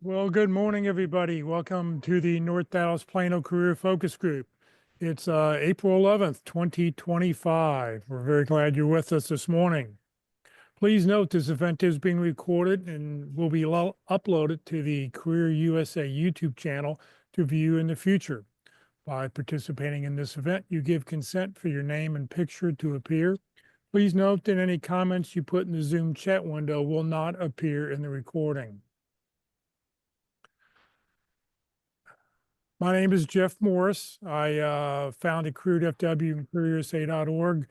Well, good morning, everybody. Welcome to the North Dallas Plano Career Focus Group. It's April 11th, 2025. We're very glad you're with us this morning. Please note this event is being recorded and will be uploaded to the Career USA YouTube channel to view in the future. By participating in this event, you give consent for your name and picture to appear. Please note that any comments you put in the Zoom chat window will not appear in the recording. My name is Jeff Morris. I founded CareerFW and CareerUSA.org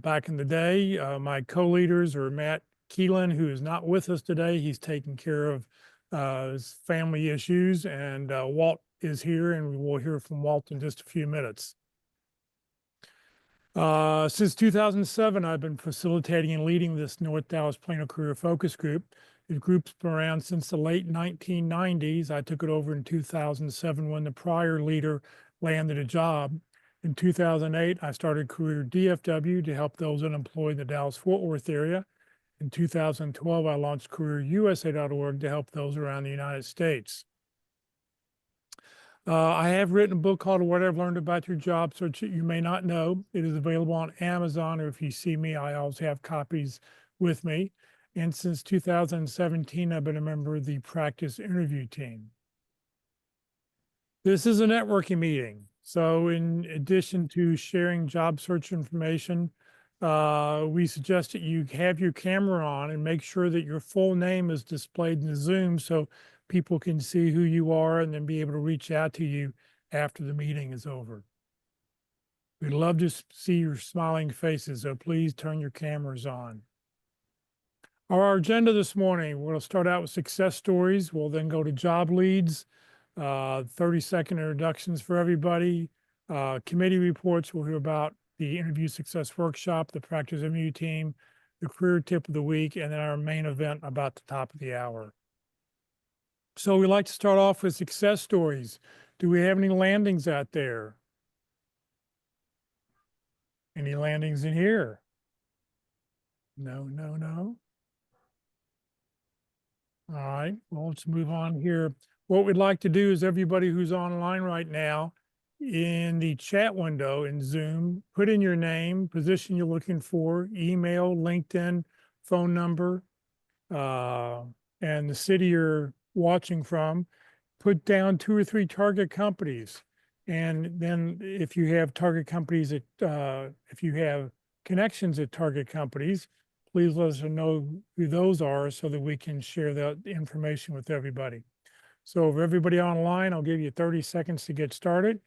back in the day. My co-leaders are Matt Keelan, who is not with us today. He's taking care of his family issues, and Walt is here, and we will hear from Walt in just a few minutes. Since 2007, I've been facilitating and leading this North Dallas Plano Career Focus Group. The group's been around since the late 1990s. I took it over in 2007 when the prior leader landed a job. In 2008, I started Career DFW to help those unemployed in the Dallas-Fort Worth area. In 2012, I launched CareerUSA.org to help those around the United States. I have written a book called What I've Learned About Your Job Search That You May Not Know. It is available on Amazon, or if you see me, I always have copies with me. And since 2017, I've been a member of the practice interview team. This is a networking meeting. So in addition to sharing job search information, we suggest that you have your camera on and make sure that your full name is displayed in the Zoom so people can see who you are and then be able to reach out to you after the meeting is over. We'd love to see your smiling faces, so please turn your cameras on. Our agenda this morning, we're going to start out with success stories. We'll then go to job leads, 30-second introductions for everybody, committee reports. We'll hear about the interview success workshop, the practice interview team, the career tip of the week, and then our main event about the top of the hour. So we like to start off with success stories. Do we have any landings out there? Any landings in here? No. All right, well, let's move on here. What we'd like to do is everybody who's online right now, in the chat window in Zoom, put in your name, position you're looking for, email, LinkedIn, phone number, and the city you're watching from. Put down 2 or 3 target companies. And then if you have target companies, if you have connections at target companies, please let us know who those are so that we can share that information with everybody. So for everybody online, I'll give you 30 seconds to get started.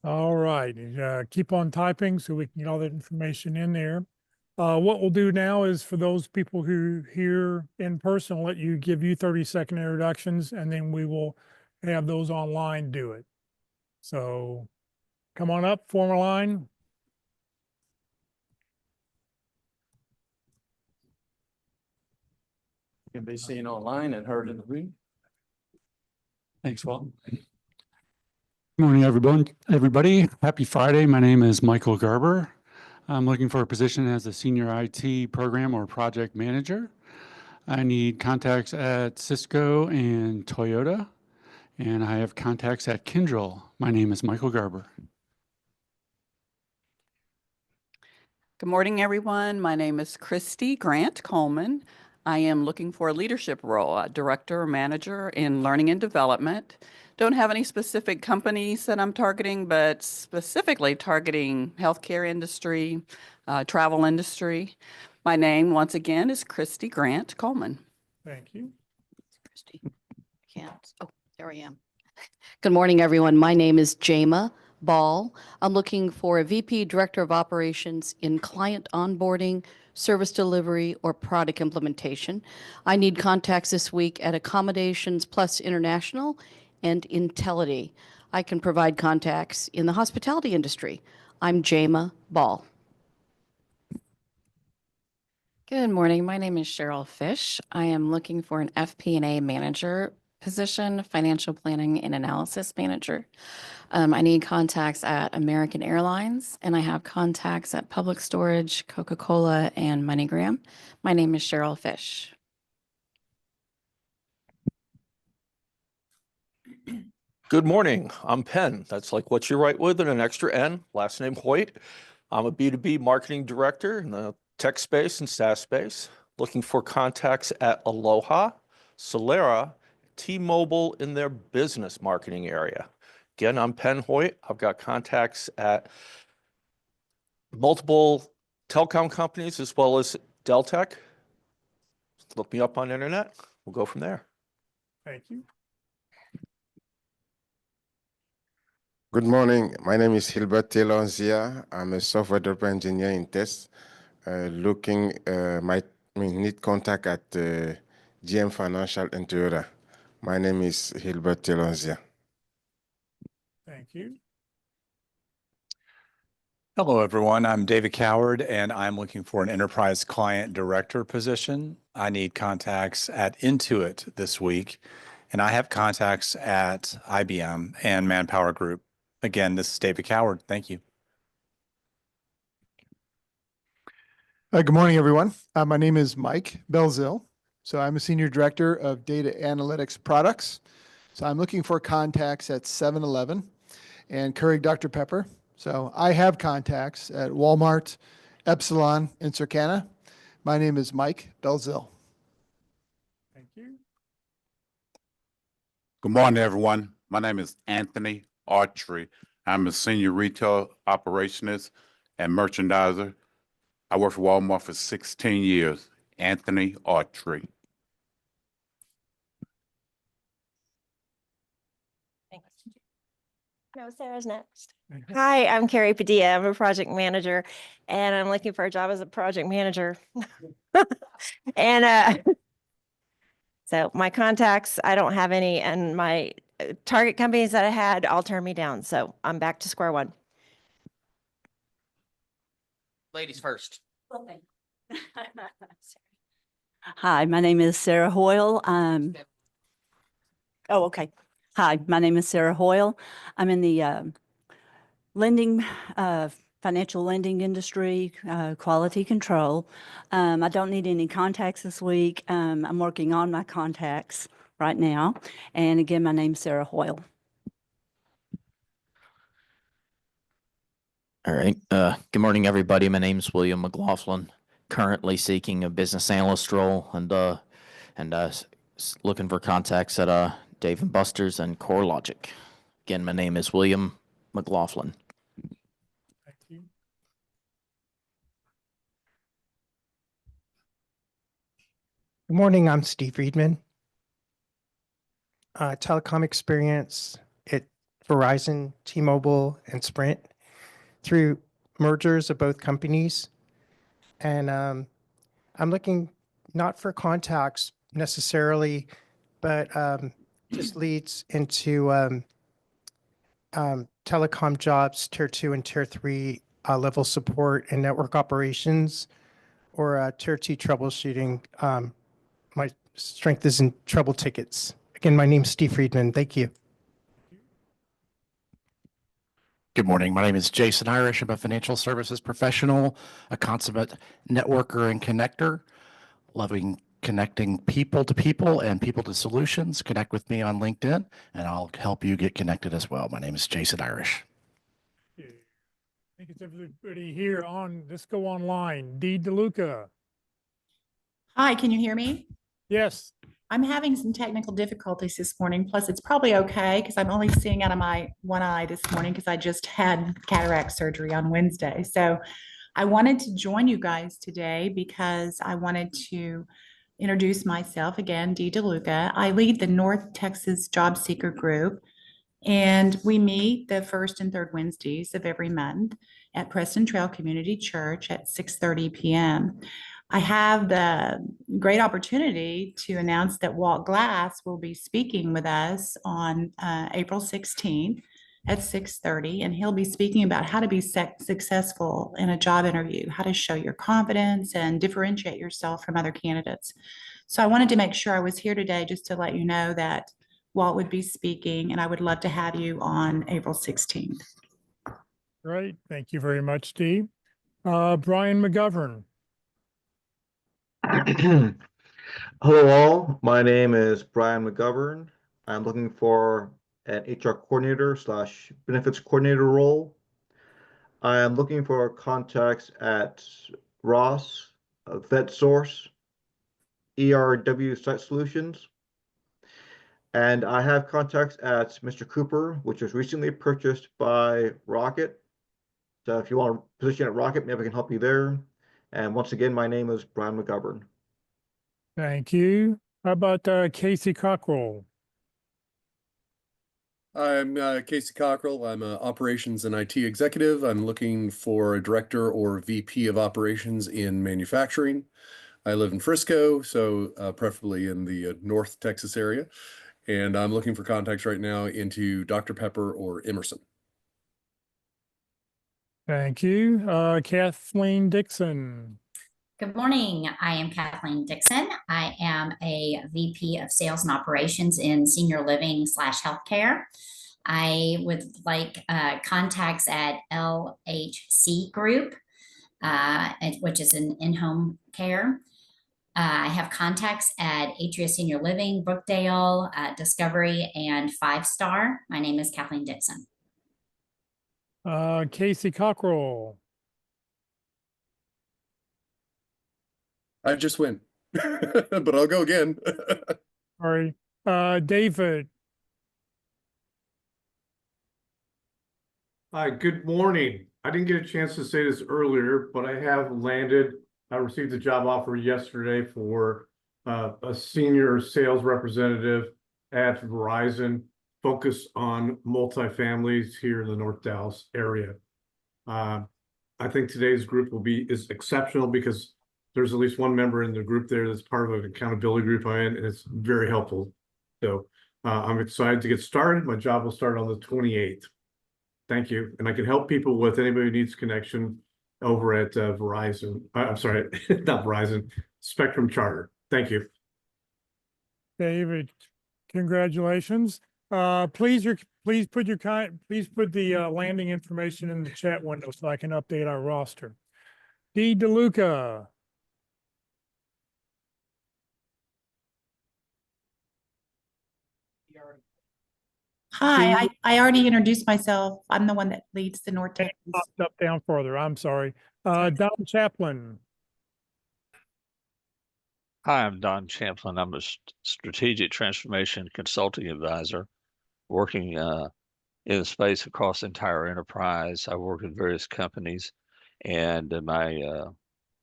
All right, keep on typing so we can get all that information in there. What we'll do now is for those people who here in person, let you give you 30-second introductions, and then we will have those online do it. So come on up, form a line. Can be seen online and heard in the room. Thanks, Walt. Good morning, everybody. Happy Friday. My name is Michael Gerber. I'm looking for a position as a senior IT program or project manager. I need contacts at Cisco and Toyota, and I have contacts at Kyndryl. My name is Michael Gerber. Good morning, everyone. My name is Christy Grant Coleman. I am looking for a leadership role, a director or manager in learning and development. Don't have any specific companies that I'm targeting, but specifically targeting healthcare industry, travel industry. My name, once again, is Christy Grant Coleman. Thank you. Christy. I can't. Oh, there I am. Good morning, everyone. My name is Jama Ball. I'm looking for a VP Director of Operations in client onboarding, service delivery, or product implementation. I need contacts this week at Accommodations Plus International and Intelity. I can provide contacts in the hospitality industry. I'm Jama Ball. Good morning. My name is Cheryl Fish. I am looking for an FP&A manager position, financial planning and analysis manager. I need contacts at American Airlines, and I have contacts at Public Storage, Coca-Cola, and MoneyGram. My name is Cheryl Fish. Good morning. I'm Penn. That's like what you write with and an extra N, last name Hoyt. I'm a B2B marketing director in the tech space and SaaS space, looking for contacts at Aloha, Solera, T-Mobile in their business marketing area. Again, I'm Penn Hoyt. I've got contacts at multiple telecom companies as well as Deltec. Look me up on the internet. We'll go from there. Thank you. Good morning. My name is Hilbert Taylor Zia. I'm a software developer engineer in test. Need contact at GM Financial and Toyota. My name is Hilbert Taylor Zia. Thank you. Hello, everyone. I'm David Coward, and I'm looking for an enterprise client director position. I need contacts at Intuit this week, and I have contacts at IBM and Manpower Group. Again, this is David Coward. Thank you. Good morning, everyone. My name is Mike Belzil. So I'm a senior director of data analytics products. So I'm looking for contacts at 7-Eleven and Keurig Dr. Pepper. So I have contacts at Walmart, Epsilon, and Circana. My name is Mike Belzil. Thank you. Good morning, everyone. My name is Anthony Archery. I'm a senior retail operationist and merchandiser. I worked for Walmart for 16 years. Anthony Archery. Thanks. No, Sarah's next. Hi, I'm Carrie Padilla. I'm a project manager, and I'm looking for a job as a project manager. And so my contacts, I don't have any, and my target companies that I had all turned me down. So I'm back to square one. Ladies first. Hi, my name is Sarah Hoyle. Oh, okay. Hi, my name is Sarah Hoyle. I'm in the lending, financial lending industry, quality control. I don't need any contacts this week. I'm working on my contacts right now. And again, my name's Sarah Hoyle. All right. Good morning, everybody. My name's William McLaughlin. Currently seeking a business analyst role and looking for contacts at Dave & Buster's and CoreLogic. Again, my name is William McLaughlin. Thank you. Good morning, I'm Steve Friedman. Telecom experience at Verizon, T-Mobile, and Sprint through mergers of both companies. And I'm looking not for contacts necessarily, but just leads into telecom jobs, tier 2 and tier 3 level support and network operations, or tier 2 troubleshooting. My strength is in trouble tickets. Again, my name's Steve Friedman. Thank you. Good morning. My name is Jason Irish. I'm a financial services professional, a consummate networker and connector, loving connecting people to people and people to solutions. Connect with me on LinkedIn, and I'll help you get connected as well. My name is Jason Irish. I think it's everybody here on, let's go online. Dee DeLuca. Hi, can you hear me? Yes. I'm having some technical difficulties this morning. Plus, it's probably okay because I'm only seeing out of my one eye this morning because I just had cataract surgery on Wednesday. So I wanted to join you guys today because I wanted to introduce myself again, Dee DeLuca. I lead the North Texas Job Seeker Group, and we meet the first and third Wednesdays of every month at Preston Trail Community Church at 6:30 p.m. I have the great opportunity to announce that Walt Glass will be speaking with us on April 16th at 6:30, and he'll be speaking about how to be successful in a job interview, how to show your confidence and differentiate yourself from other candidates. So I wanted to make sure I was here today just to let you know that Walt would be speaking, and I would love to have you on April 16th. Great. Thank you very much, Steve. Brian McGovern. Hello all, my name is Brian McGovern. I'm looking for an HR coordinator slash benefits coordinator role. I am looking for contacts at Ross, VetSource, ERW Site Solutions, and I have contacts at Mr. Cooper, which was recently purchased by Rocket. So if you want a position at Rocket, maybe I can help you there. And once again, my name is Brian McGovern. Thank you. How about Casey Cockrell? I'm Casey Cockrell. I'm an operations and IT executive. I'm looking for a director or VP of operations in manufacturing. I live in Frisco, so preferably in the North Texas area. And I'm looking for contacts right now into Dr. Pepper or Emerson. Thank you. Kathleen Dixon. Good morning. I am Kathleen Dixon. I am a VP of Sales and Operations in Senior Living / Healthcare. I would like contacts at LHC Group, which is an in-home care. I have contacts at Atria Senior Living, Brookdale, Discovery, and 5 Star. My name is Kathleen Dixon. Casey Cockrell. I just win, but I'll go again. Sorry. David. Hi, good morning. I didn't get a chance to say this earlier, but I have landed. I received a job offer yesterday for a senior sales representative at Verizon, focused on multifamilies here in the North Dallas area. I think today's group is exceptional because there's at least one member in the group there that's part of an accountability group I'm in, and it's very helpful. So I'm excited to get started. My job will start on the 28th. Thank you. And I can help people with anybody who needs connection over at Verizon. I'm sorry, not Verizon, Spectrum Charter. Thank you. David, congratulations. Please put the landing information in the chat window so I can update our roster. Dee DeLuca. Hi, I already introduced myself. I'm the one that leads the North Texas. Popped up down further. I'm sorry. Don Chaplin. Hi, I'm Don Champlin. I'm a strategic transformation consulting advisor working in the space across the entire enterprise. I work in various companies, and my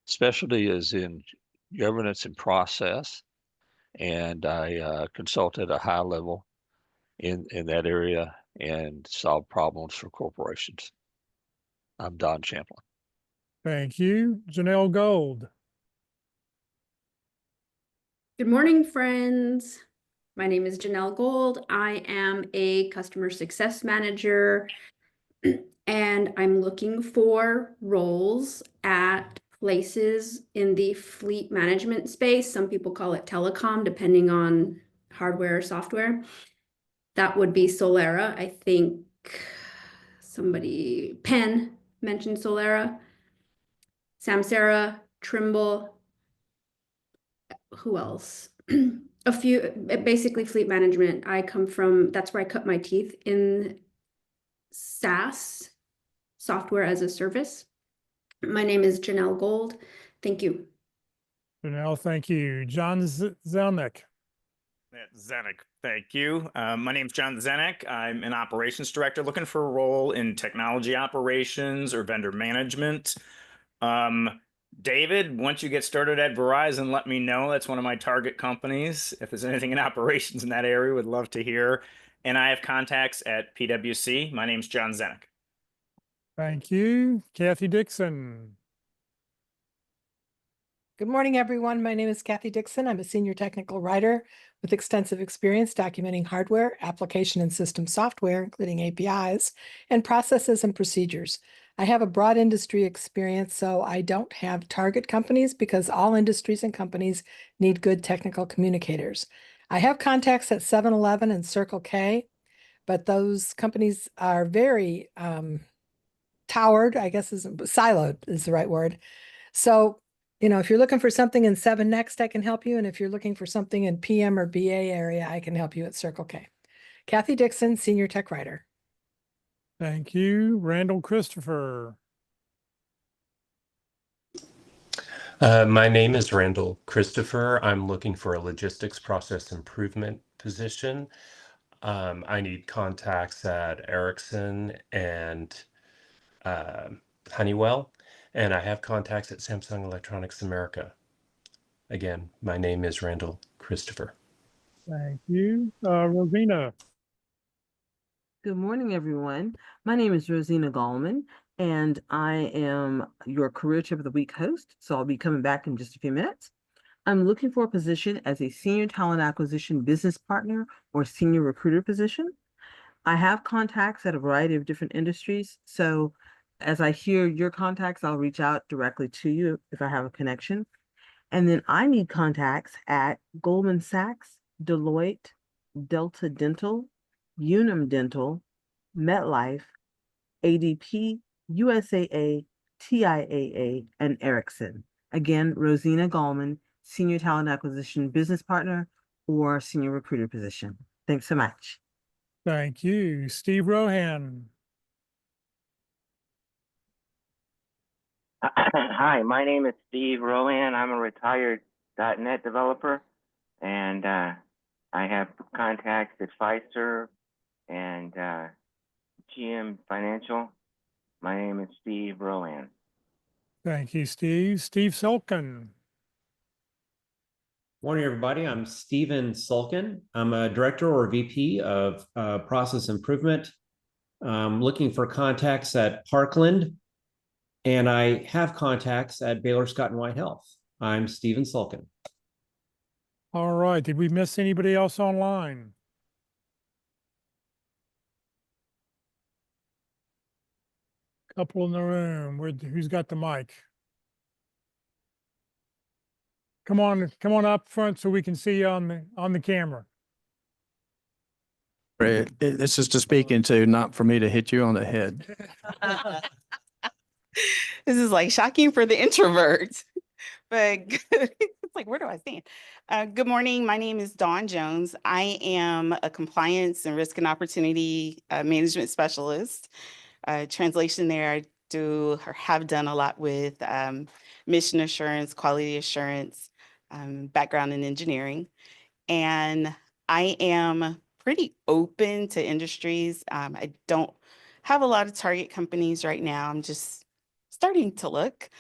specialty is in governance and process, and I consult at a high level in that area and solve problems for corporations. I'm Don Champlin. Thank you. Janelle Gold. Good morning, friends. My name is Janelle Gold. I am a customer success manager, and I'm looking for roles at places in the fleet management space. Some people call it telecom, depending on hardware or software. That would be Solera. I think Penn mentioned Solera, Samsara, Trimble. Who else? A few, basically fleet management. That's where I cut my teeth in SaaS, software as a service. My name is Janelle Gold. Thank you. Janelle, thank you. John Zelnick. Zenek, thank you. My name is John Zenek. I'm an operations director looking for a role in technology operations or vendor management. David, once you get started at Verizon, let me know. That's one of my target companies. If there's anything in operations in that area, would love to hear. And I have contacts at PwC. My name's John Zenek. Thank you. Kathy Dixon. Good morning, everyone. My name is Kathy Dixon. I'm a senior technical writer with extensive experience documenting hardware, application and system software, including APIs, and processes and procedures. I have a broad industry experience, so I don't have target companies because all industries and companies need good technical communicators. I have contacts at 7-Eleven and Circle K, but those companies are very towered, I guess siloed is the right word. So, if you're looking for something in 7 Next, I can help you. And if you're looking for something in PM or BA area, I can help you at Circle K. Kathy Dixon, Senior Tech Writer. Thank you. Randall Christopher. My name is Randall Christopher. I'm looking for a logistics process improvement position. I need contacts at Ericsson and Honeywell, and I have contacts at Samsung Electronics America. Again, my name is Randall Christopher. Thank you. Rosina. Good morning, everyone. My name is Rosina Gallman, and I am your Career Tip of the Week host. So I'll be coming back in just a few minutes. I'm looking for a position as a senior talent acquisition business partner or senior recruiter position. I have contacts at a variety of different industries. So as I hear your contacts, I'll reach out directly to you if I have a connection. And then I need contacts at Goldman Sachs, Deloitte, Delta Dental, Unum Dental, MetLife, ADP, USAA, TIAA, and Ericsson. Again, Rosina Gallman, Senior Talent Acquisition Business Partner or Senior Recruiter position. Thanks so much. Thank you. Steve Rohan. Hi, my name is Steve Rowan. I'm a retired .NET developer, and I have contacts at Fiserv and GM Financial. My name is Steve Rowan. Thank you, Steve. Steve Sulkin. Morning, everybody. I'm Steven Sulkin. I'm a director or VP of process improvement. I'm looking for contacts at Parkland, and I have contacts at Baylor Scott and White Health. I'm Steven Sulkin. All right. Did we miss anybody else online? Couple in the room. Who's got the mic? Come on up front so we can see you on the camera. This is to speak into, not for me to hit you on the head. This is like shocking for the introverts, but it's like, where do I stand? Good morning. My name is Dawn Jones. I am a compliance and risk and opportunity management specialist. Translation there, I do or have done a lot with mission assurance, quality assurance, background in engineering. And I am pretty open to industries. I don't have a lot of target companies right now. I'm just starting to look.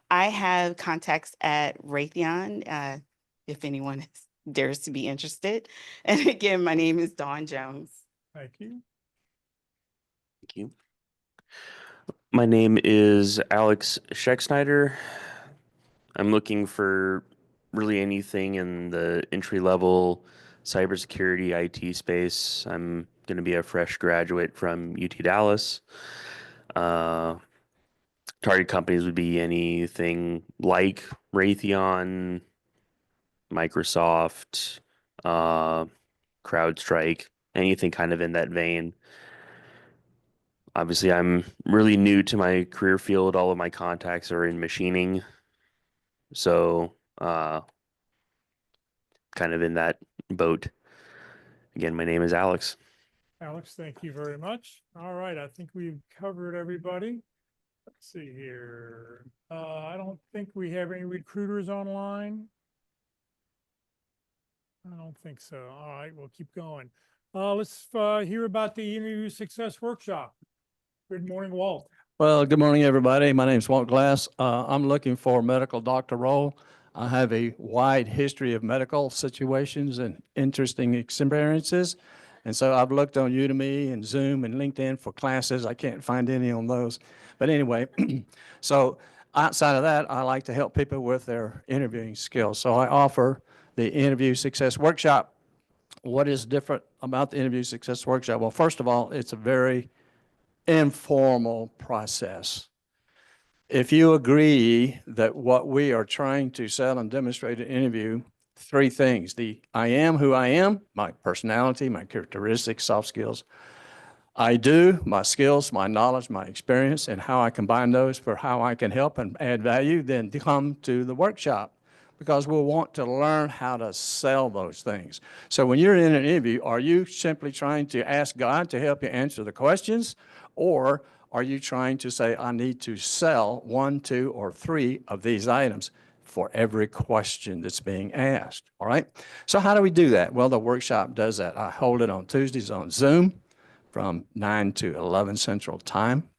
I have contacts at Raytheon, if anyone dares to be interested. And again, my name is Dawn Jones. Thank you. Thank you. My name is Alex Schecksnyder. I'm looking for really anything in the entry-level cybersecurity IT space. I'm going to be a fresh graduate from UT Dallas. Target companies would be anything like Raytheon, Microsoft, CrowdStrike, anything kind of in that vein. Obviously, I'm really new to my career field. All of my contacts are in machining. So, kind of in that boat. Again, my name is Alex. Alex, thank you very much. All right. I think we've covered everybody. Let's see here. I don't think we have any recruiters online. I don't think so. All right, we'll keep going. Let's hear about the interview success workshop. Good morning, Walt. Well, good morning, everybody. My name is Walt Glass. I'm looking for a medical doctor role. I have a wide history of medical situations and interesting experiences. And so I've looked on Udemy and Zoom and LinkedIn for classes. I can't find any on those. But anyway, so outside of that, I like to help people with their interviewing skills. So I offer the Interview Success Workshop. What is different about the Interview Success Workshop? Well, first of all, it's a very informal process. If you agree that what we are trying to sell and demonstrate in an interview, three things: I am who I am, my personality, my characteristics, soft skills. I do, my skills, my knowledge, my experience, and how I combine those for how I can help and add value, then come to the workshop, because we'll want to learn how to sell those things. So when you're in an interview, are you simply trying to ask God to help you answer the questions? Or are you trying to say, I need to sell 1, 2, or 3 of these items for every question that's being asked? All right. So how do we do that? Well, the workshop does that. I hold it on Tuesdays on Zoom from 9 to 11 Central Time.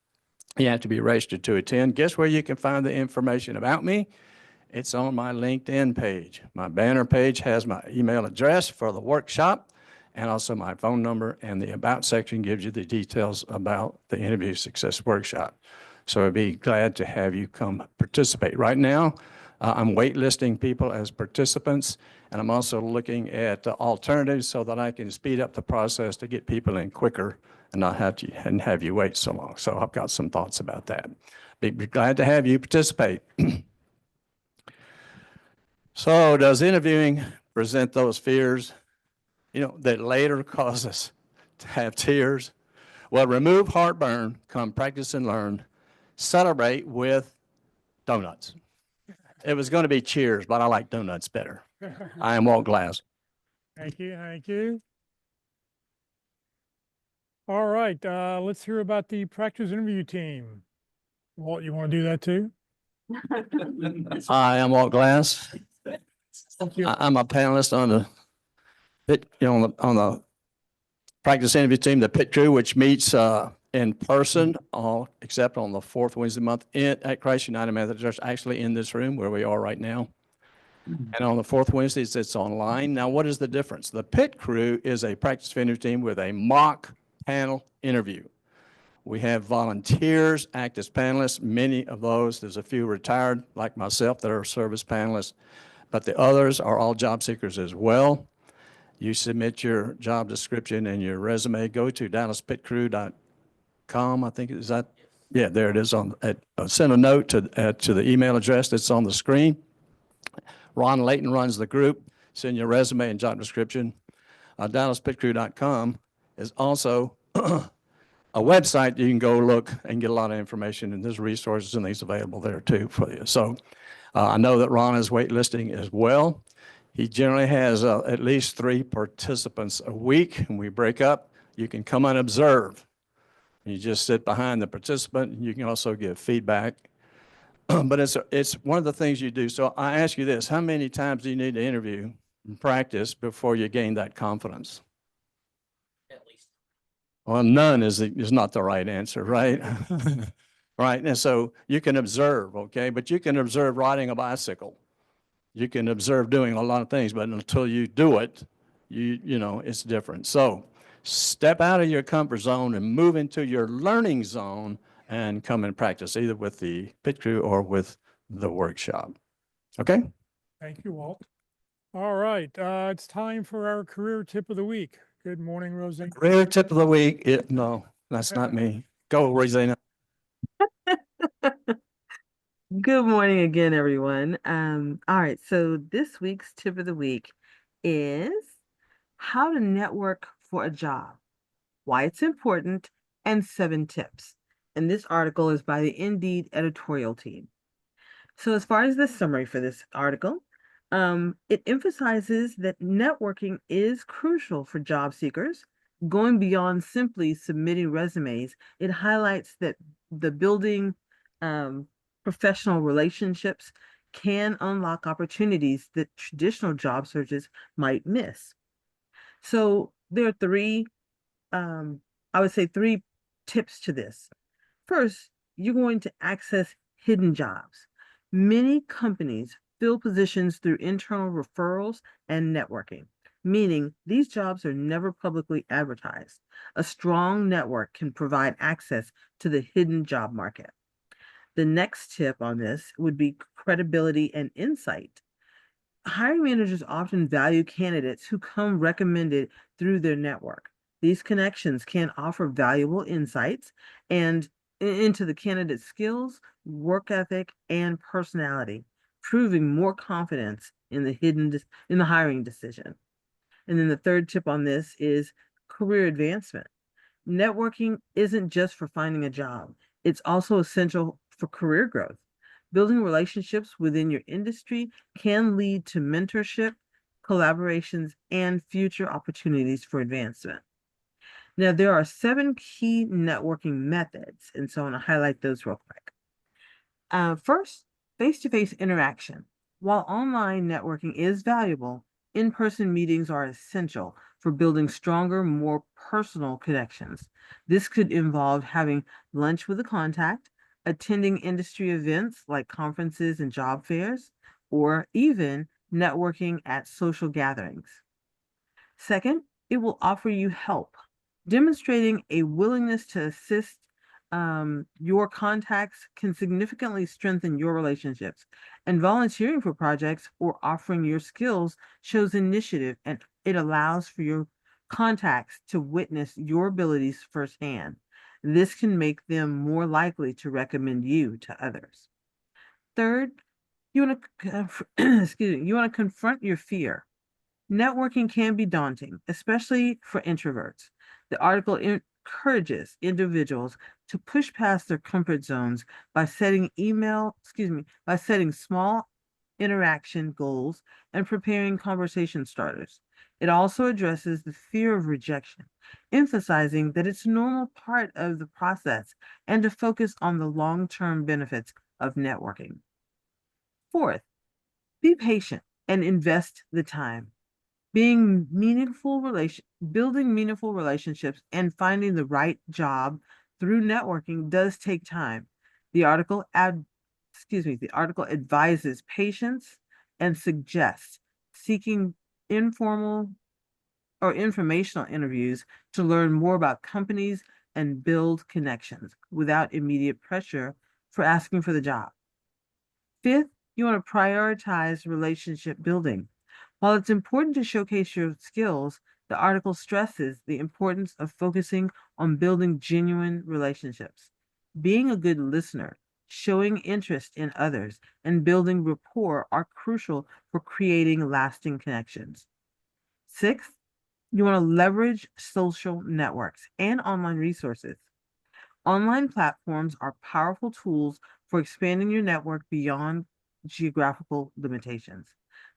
You have to be registered to attend. Guess where you can find the information about me? It's on my LinkedIn page. My banner page has my email address for the workshop and also my phone number, and the About section gives you the details about the Interview Success Workshop. So I'd be glad to have you come participate. Right now, I'm waitlisting people as participants, and I'm also looking at alternatives so that I can speed up the process to get people in quicker and not have you wait so long. So I've got some thoughts about that. Be glad to have you participate. So does interviewing present those fears, that later cause us to have tears? Well, remove heartburn, come practice and learn, celebrate with donuts. It was going to be cheers, but I like donuts better. I am Walt Glass. Thank you. Thank you. All right. Let's hear about the practice interview team. Walt, you want to do that too? Hi, I'm Walt Glass. I'm a panelist on the practice interview team, the PIT crew, which meets in person, all except on the fourth Wednesday month at Christ United Methodist Church, actually in this room where we are right now. And on the fourth Wednesdays, it's online. Now, what is the difference? The PIT crew is a practice interview team with a mock panel interview. We have volunteers act as panelists. Many of those, there's a few retired like myself that are service panelists, but the others are all job seekers as well. You submit your job description and your resume. Go to dallaspitcrew.com. I think is that. Yeah, there it is. Send a note to the email address that's on the screen. Ron Layton runs the group. Send your resume and job description. dallaspitcrew.com is also a website you can go look and get a lot of information, and there's resources and things available there too for you. So I know that Ron is waitlisting as well. He generally has at least 3 participants a week, and we break up. You can come and observe. You just sit behind the participant, and you can also give feedback. But it's one of the things you do. So I ask you this: how many times do you need to interview and practice before you gain that confidence? At least. Well, none is not the right answer, right? Right. And so you can observe, okay, but you can observe riding a bicycle. You can observe doing a lot of things, but until you do it, it's different. So step out of your comfort zone and move into your learning zone and come and practice either with the PIT crew or with the workshop. Okay? Thank you, Walt. All right. It's time for our career tip of the week. Good morning, Roseanne. Career tip of the week. No, that's not me. Go, Roseanne. Good morning again, everyone. All right, so this week's tip of the week is how to network for a job, why it's important, and 7 tips. And this article is by the Indeed editorial team. So as far as the summary for this article, it emphasizes that networking is crucial for job seekers. Going beyond simply submitting resumes, it highlights that the building professional relationships can unlock opportunities that traditional job searches might miss. So there are 3, I would say 3 tips to this. First, you're going to access hidden jobs. Many companies fill positions through internal referrals and networking, meaning these jobs are never publicly advertised. A strong network can provide access to the hidden job market. The next tip on this would be credibility and insight. Hiring managers often value candidates who come recommended through their network. These connections can offer valuable insights and into the candidate's skills, work ethic, and personality, proving more confidence in the hiring decision. And then the third tip on this is career advancement. Networking isn't just for finding a job, it's also essential for career growth. Building relationships within your industry can lead to mentorship, collaborations, and future opportunities for advancement. Now, there are 7 key networking methods, and so I want to highlight those real quick. First, face-to-face interaction. While online networking is valuable, in-person meetings are essential for building stronger, more personal connections. This could involve having lunch with a contact, attending industry events like conferences and job fairs, or even networking at social gatherings. Second, it will offer you help. Demonstrating a willingness to assist your contacts can significantly strengthen your relationships, and volunteering for projects or offering your skills shows initiative, and it allows for your contacts to witness your abilities firsthand. This can make them more likely to recommend you to others. Third, you want to excuse me, you want to confront your fear. Networking can be daunting, especially for introverts. The article encourages individuals to push past their comfort zones by setting small interaction goals and preparing conversation starters. It also addresses the fear of rejection, emphasizing that it's a normal part of the process and to focus on the long-term benefits of networking. Fourth, be patient and invest the time. Building meaningful relationships and finding the right job through networking does take time. The article advises patience and suggests seeking informal or informational interviews to learn more about companies and build connections without immediate pressure for asking for the job. Fifth, you want to prioritize relationship building. While it's important to showcase your skills, the article stresses the importance of focusing on building genuine relationships. Being a good listener, showing interest in others, and building rapport are crucial for creating lasting connections. Sixth, you want to leverage social networks and online resources. Online platforms are powerful tools for expanding your network beyond geographical limitations.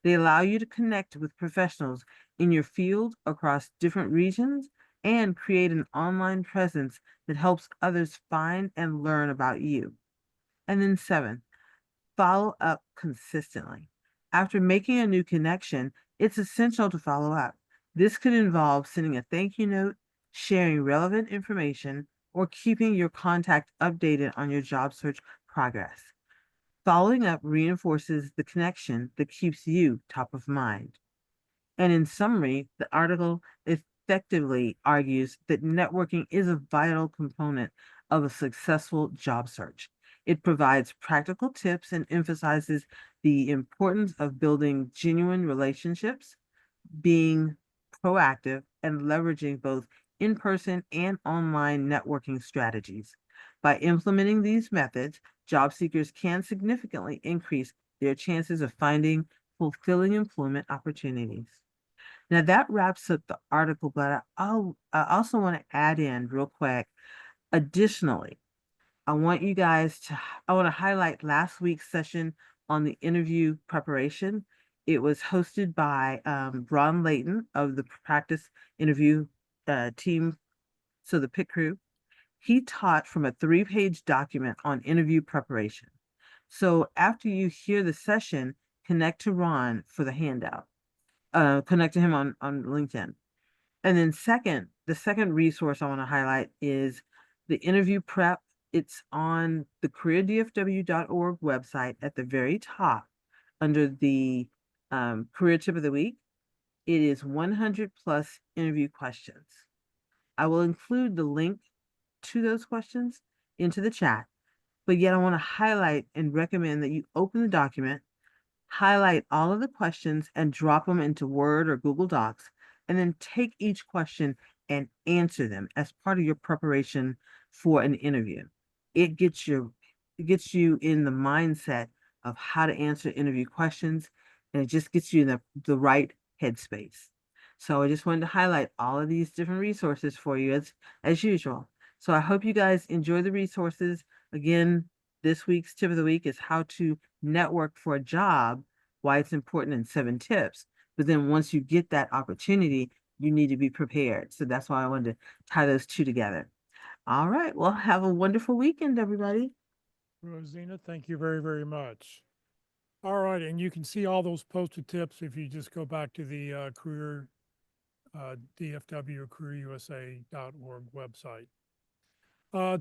They allow you to connect with professionals in your field across different regions and create an online presence that helps others find and learn about you. And then 7, follow up consistently. After making a new connection, it's essential to follow up. This could involve sending a thank you note, sharing relevant information, or keeping your contact updated on your job search progress. Following up reinforces the connection that keeps you top of mind. And in summary, the article effectively argues that networking is a vital component of a successful job search. It provides practical tips and emphasizes the importance of building genuine relationships, being proactive, and leveraging both in-person and online networking strategies. By implementing these methods, job seekers can significantly increase their chances of finding fulfilling employment opportunities. Now that wraps up the article, but I also want to add in real quick. Additionally, I want to highlight last week's session on the interview preparation. It was hosted by Ron Layton of the practice interview team, so the PIT crew. He taught from a 3-page document on interview preparation. So after you hear the session, connect to Ron for the handout. Connect to him on LinkedIn. And then the second resource I want to highlight is the interview prep. It's on the careerdfw.org website at the very top under the career tip of the week. It is 100 plus interview questions. I will include the link to those questions into the chat. but yet I want to highlight and recommend that you open the document, highlight all of the questions and drop them into Word or Google Docs, and then take each question and answer them as part of your preparation for an interview. It gets you in the mindset of how to answer interview questions, and it just gets you in the right headspace. So I just wanted to highlight all of these different resources for you as usual. So I hope you guys enjoy the resources. Again, this week's tip of the week is how to network for a job, why it's important in 7 tips. But then once you get that opportunity, you need to be prepared. So that's why I wanted to tie those two together. All right. Well, have a wonderful weekend, everybody. Rosina, thank you very, very much. All right, and you can see all those posted tips if you just go back to the career DFW or careerusa.org website.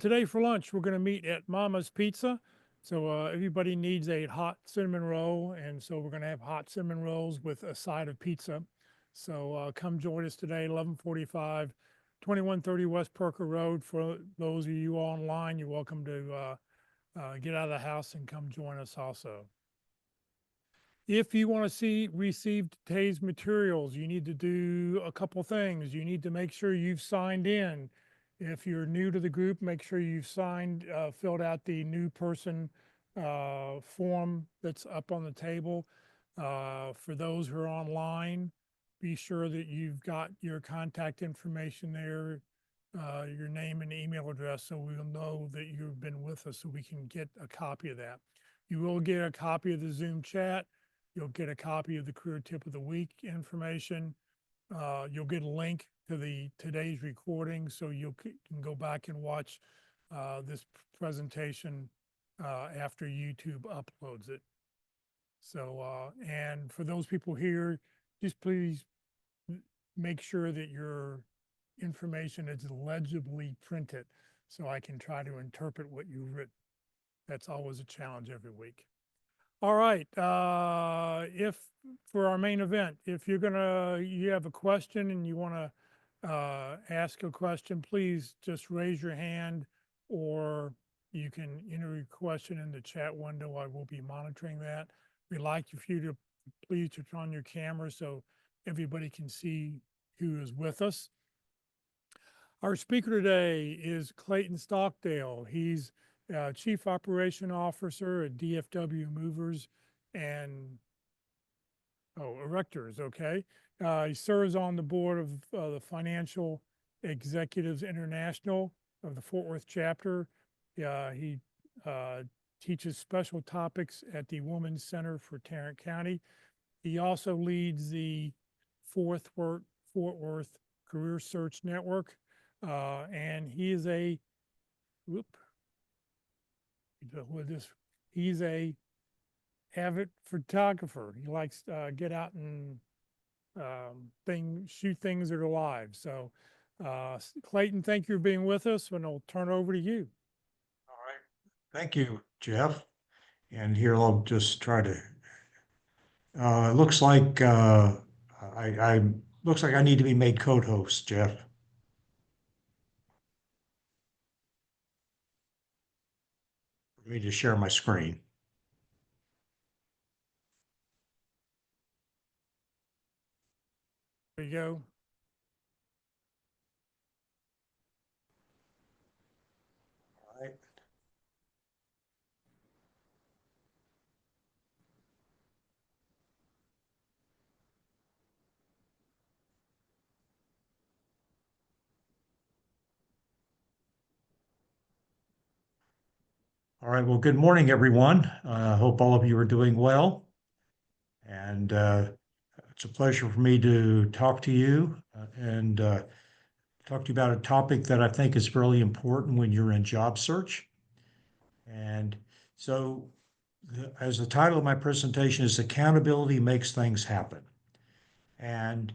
Today for lunch, we're going to meet at Mama's Pizza. So everybody needs a hot cinnamon roll, and so we're going to have hot cinnamon rolls with a side of pizza. So come join us today, 11:45, 2130 West Perker Road. For those of you online, you're welcome to get out of the house and come join us also. If you want to receive today's materials, you need to do a couple things. You need to make sure you've signed in. If you're new to the group, make sure you've filled out the new person form that's up on the table. For those who are online, be sure that you've got your contact information there, your name and email address, so we'll know that you've been with us so we can get a copy of that. You will get a copy of the Zoom chat. You'll get a copy of the career tip of the week information. You'll get a link to today's recording, so you can go back and watch this presentation after YouTube uploads it. So, and for those people here, just please make sure that your information is legibly printed so I can try to interpret what you've written. That's always a challenge every week. All right, if for our main event, if you have a question and you want to ask a question, please just raise your hand, or you can enter your question in the chat window. I will be monitoring that. We'd like you to please turn on your camera so everybody can see who is with us. Our speaker today is Clayton Stackdall. He's Chief Operation Officer at DFW Movers and Erectors, okay? He serves on the board of the Financial Executives International of the Fort Worth chapter. He teaches special topics at the Women's Center for Tarrant County. He also leads the Fort Worth Career Search Network, and he is he's a avid photographer. He likes to get out and shoot things that are live. So Clayton, thank you for being with us, and I'll turn it over to you. All right. Thank you, Jeff. And here I'll just try to, it looks like looks like I need to be made co-host, Jeff. For me to share my screen. There you go. All right. All right. Well, good morning, everyone. I hope all of you are doing well. And it's a pleasure for me to talk to you and talk to you about a topic that I think is really important when you're in job search. And so, as the title of my presentation is Accountability Makes Things Happen. And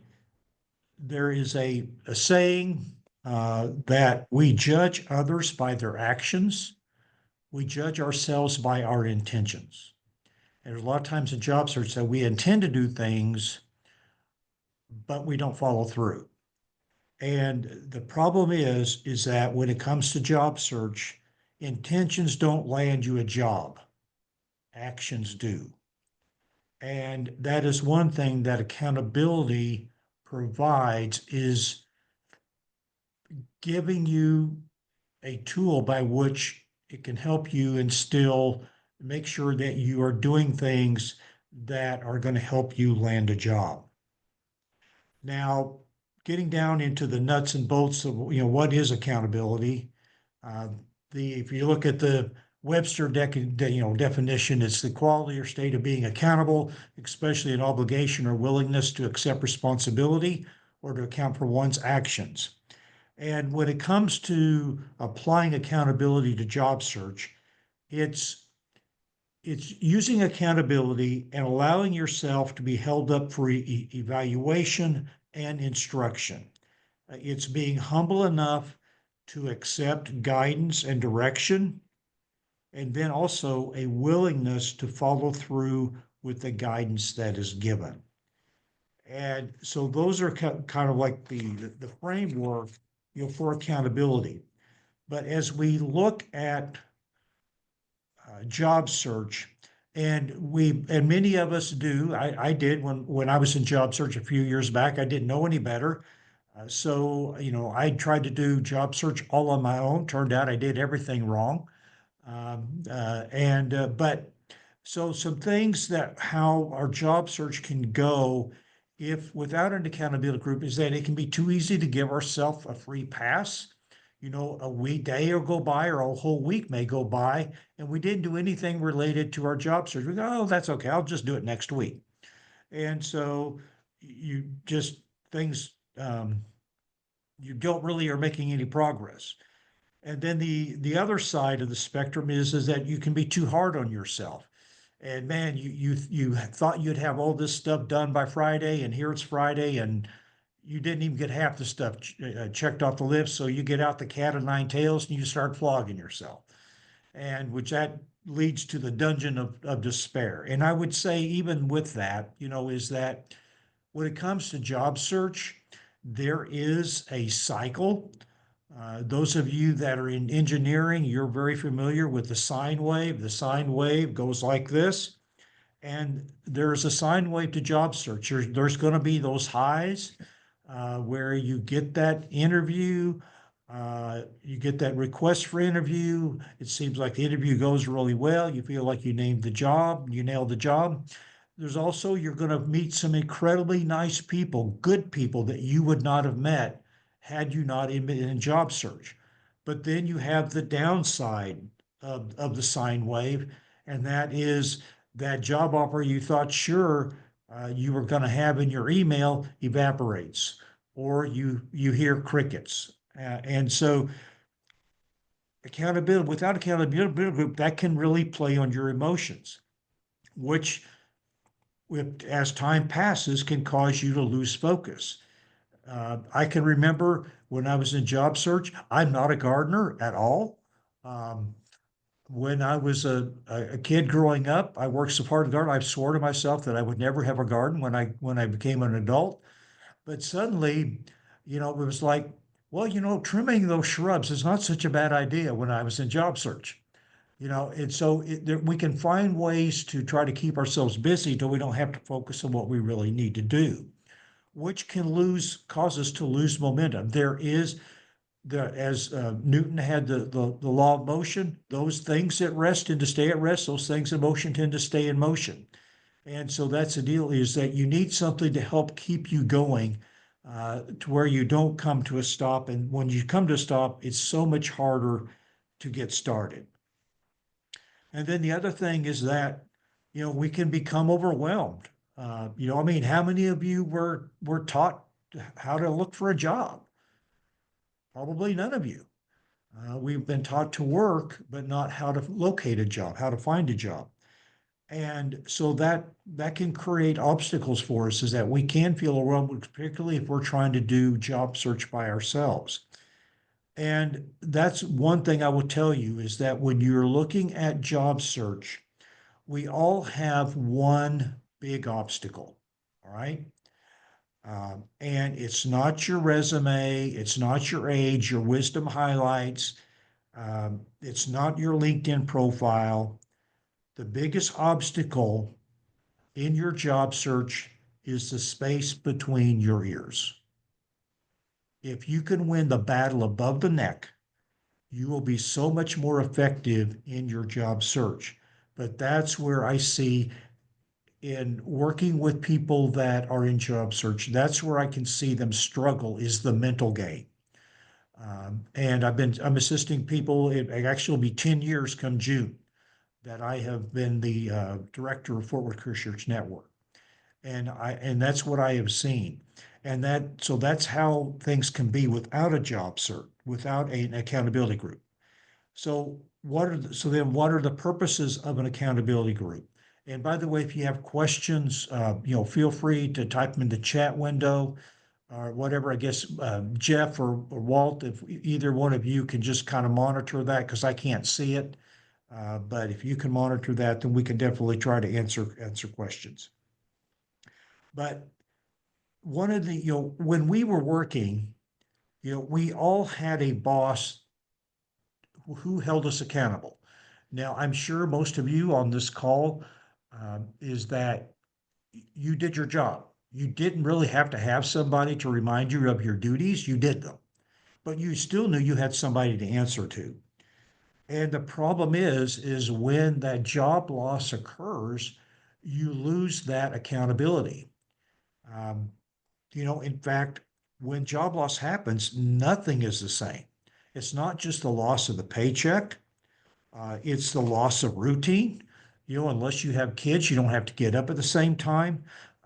there is a saying that we judge others by their actions. We judge ourselves by our intentions. And there's a lot of times in job search that we intend to do things, but we don't follow through. And the problem is that when it comes to job search, intentions don't land you a job. Actions do. And that is one thing that accountability provides, is giving you a tool by which it can help you instill, make sure that you are doing things that are going to help you land a job. Now, getting down into the nuts and bolts of, what is accountability? If you look at the Webster definition, it's the quality or state of being accountable, especially an obligation or willingness to accept responsibility or to account for one's actions. And when it comes to applying accountability to job search, it's using accountability and allowing yourself to be held up for evaluation and instruction. It's being humble enough to accept guidance and direction, and then also a willingness to follow through with the guidance that is given. And so those are kind of like the framework, for accountability. But as we look at job search, and many of us do, I did when I was in job search a few years back, I didn't know any better. So, I tried to do job search all on my own. Turned out I did everything wrong. But so some things that how our job search can go if without an accountability group is that it can be too easy to give ourselves a free pass. A day will go by or a whole week may go by and we didn't do anything related to our job search. We go, oh, that's okay. I'll just do it next week. And so you just things, you don't really are making any progress. And then the other side of the spectrum is that you can be too hard on yourself. And man, you thought you'd have all this stuff done by Friday, and here it's Friday, and you didn't even get half the stuff checked off the list. So you get out the cat o' nine tails and you start flogging yourself, and which that leads to the dungeon of despair. And I would say even with that, is that when it comes to job search, there is a cycle. Those of you that are in engineering, you're very familiar with the sine wave. The sine wave goes like this. And there's a sine wave to job search. There's going to be those highs where you get that interview, you get that request for interview. It seems like the interview goes really well. You feel like you nailed the job. There's also, you're going to meet some incredibly nice people, good people that you would not have met had you not been in job search. But then you have the downside of the sine wave, and that is that job offer you thought sure you were going to have in your email evaporates, or you hear crickets. And so accountability, without accountability group, that can really play on your emotions, which as time passes can cause you to lose focus. I can remember when I was in job search, I'm not a gardener at all. When I was a kid growing up, I worked so hard to garden. I swore to myself that I would never have a garden when I became an adult. But suddenly, it was like, well, trimming those shrubs is not such a bad idea when I was in job search. And so we can find ways to try to keep ourselves busy till we don't have to focus on what we really need to do, which can cause us to lose momentum. There is as Newton had the law of motion, those things at rest tend to stay at rest, those things in motion tend to stay in motion. And so that's the deal, is that you need something to help keep you going to where you don't come to a stop. And when you come to a stop, it's so much harder to get started. And then the other thing is that, we can become overwhelmed. How many of you were taught how to look for a job? Probably none of you. We've been taught to work, but not how to locate a job, how to find a job. And so that can create obstacles for us, is that we can feel overwhelmed, particularly if we're trying to do job search by ourselves. And that's one thing I will tell you, is that when you're looking at job search, we all have one big obstacle, all right? And it's not your resume, it's not your age, your wisdom highlights. It's not your LinkedIn profile. The biggest obstacle in your job search is the space between your ears. If you can win the battle above the neck, you will be so much more effective in your job search. But that's where I see in working with people that are in job search, that's where I can see them struggle is the mental game. And I'm assisting people, it actually will be 10 years come June that I have been the director of Fort Worth Career Search Network. And that's what I have seen. And so that's how things can be without a job search, without an accountability group. So what are the purposes of an accountability group? And by the way, if you have questions, feel free to type them in the chat window or whatever. I guess Jeff or Walt, if either one of you can just kind of monitor that because I can't see it. But if you can monitor that, then we can definitely try to answer questions. But one of the, when we were working, we all had a boss who held us accountable. Now, I'm sure most of you on this call is that you did your job. You didn't really have to have somebody to remind you of your duties. You did them, but you still knew you had somebody to answer to. And the problem is when that job loss occurs, you lose that accountability. In fact, when job loss happens, nothing is the same. It's not just the loss of the paycheck. It's the loss of routine. Unless you have kids, you don't have to get up at the same time.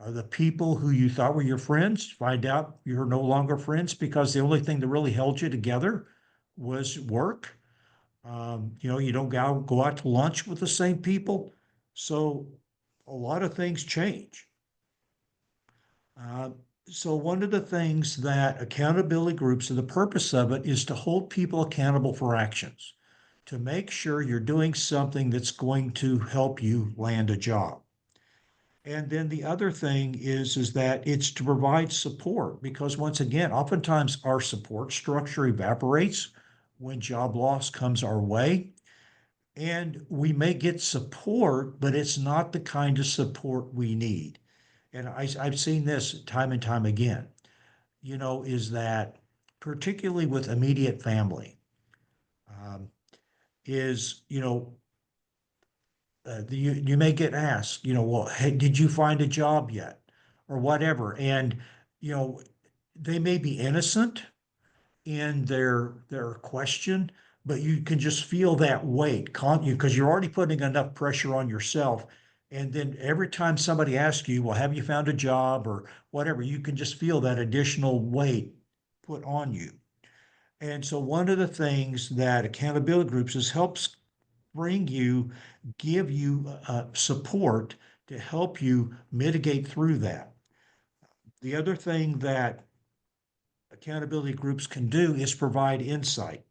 The people who you thought were your friends find out you're no longer friends because the only thing that really held you together was work. You don't go out to lunch with the same people. So a lot of things change. So one of the things that accountability groups, and the purpose of it is to hold people accountable for actions, to make sure you're doing something that's going to help you land a job. And then the other thing is that it's to provide support because once again, oftentimes our support structure evaporates when job loss comes our way. And we may get support, but it's not the kind of support we need. And I've seen this time and time again, is that particularly with immediate family, you may get asked, well, hey, did you find a job yet? Or whatever. And, they may be innocent in their question, but you can just feel that weight because you're already putting enough pressure on yourself. And then every time somebody asks you, well, have you found a job or whatever, you can just feel that additional weight put on you. And so one of the things that accountability groups is helps give you support to help you mitigate through that. The other thing that accountability groups can do is provide insight.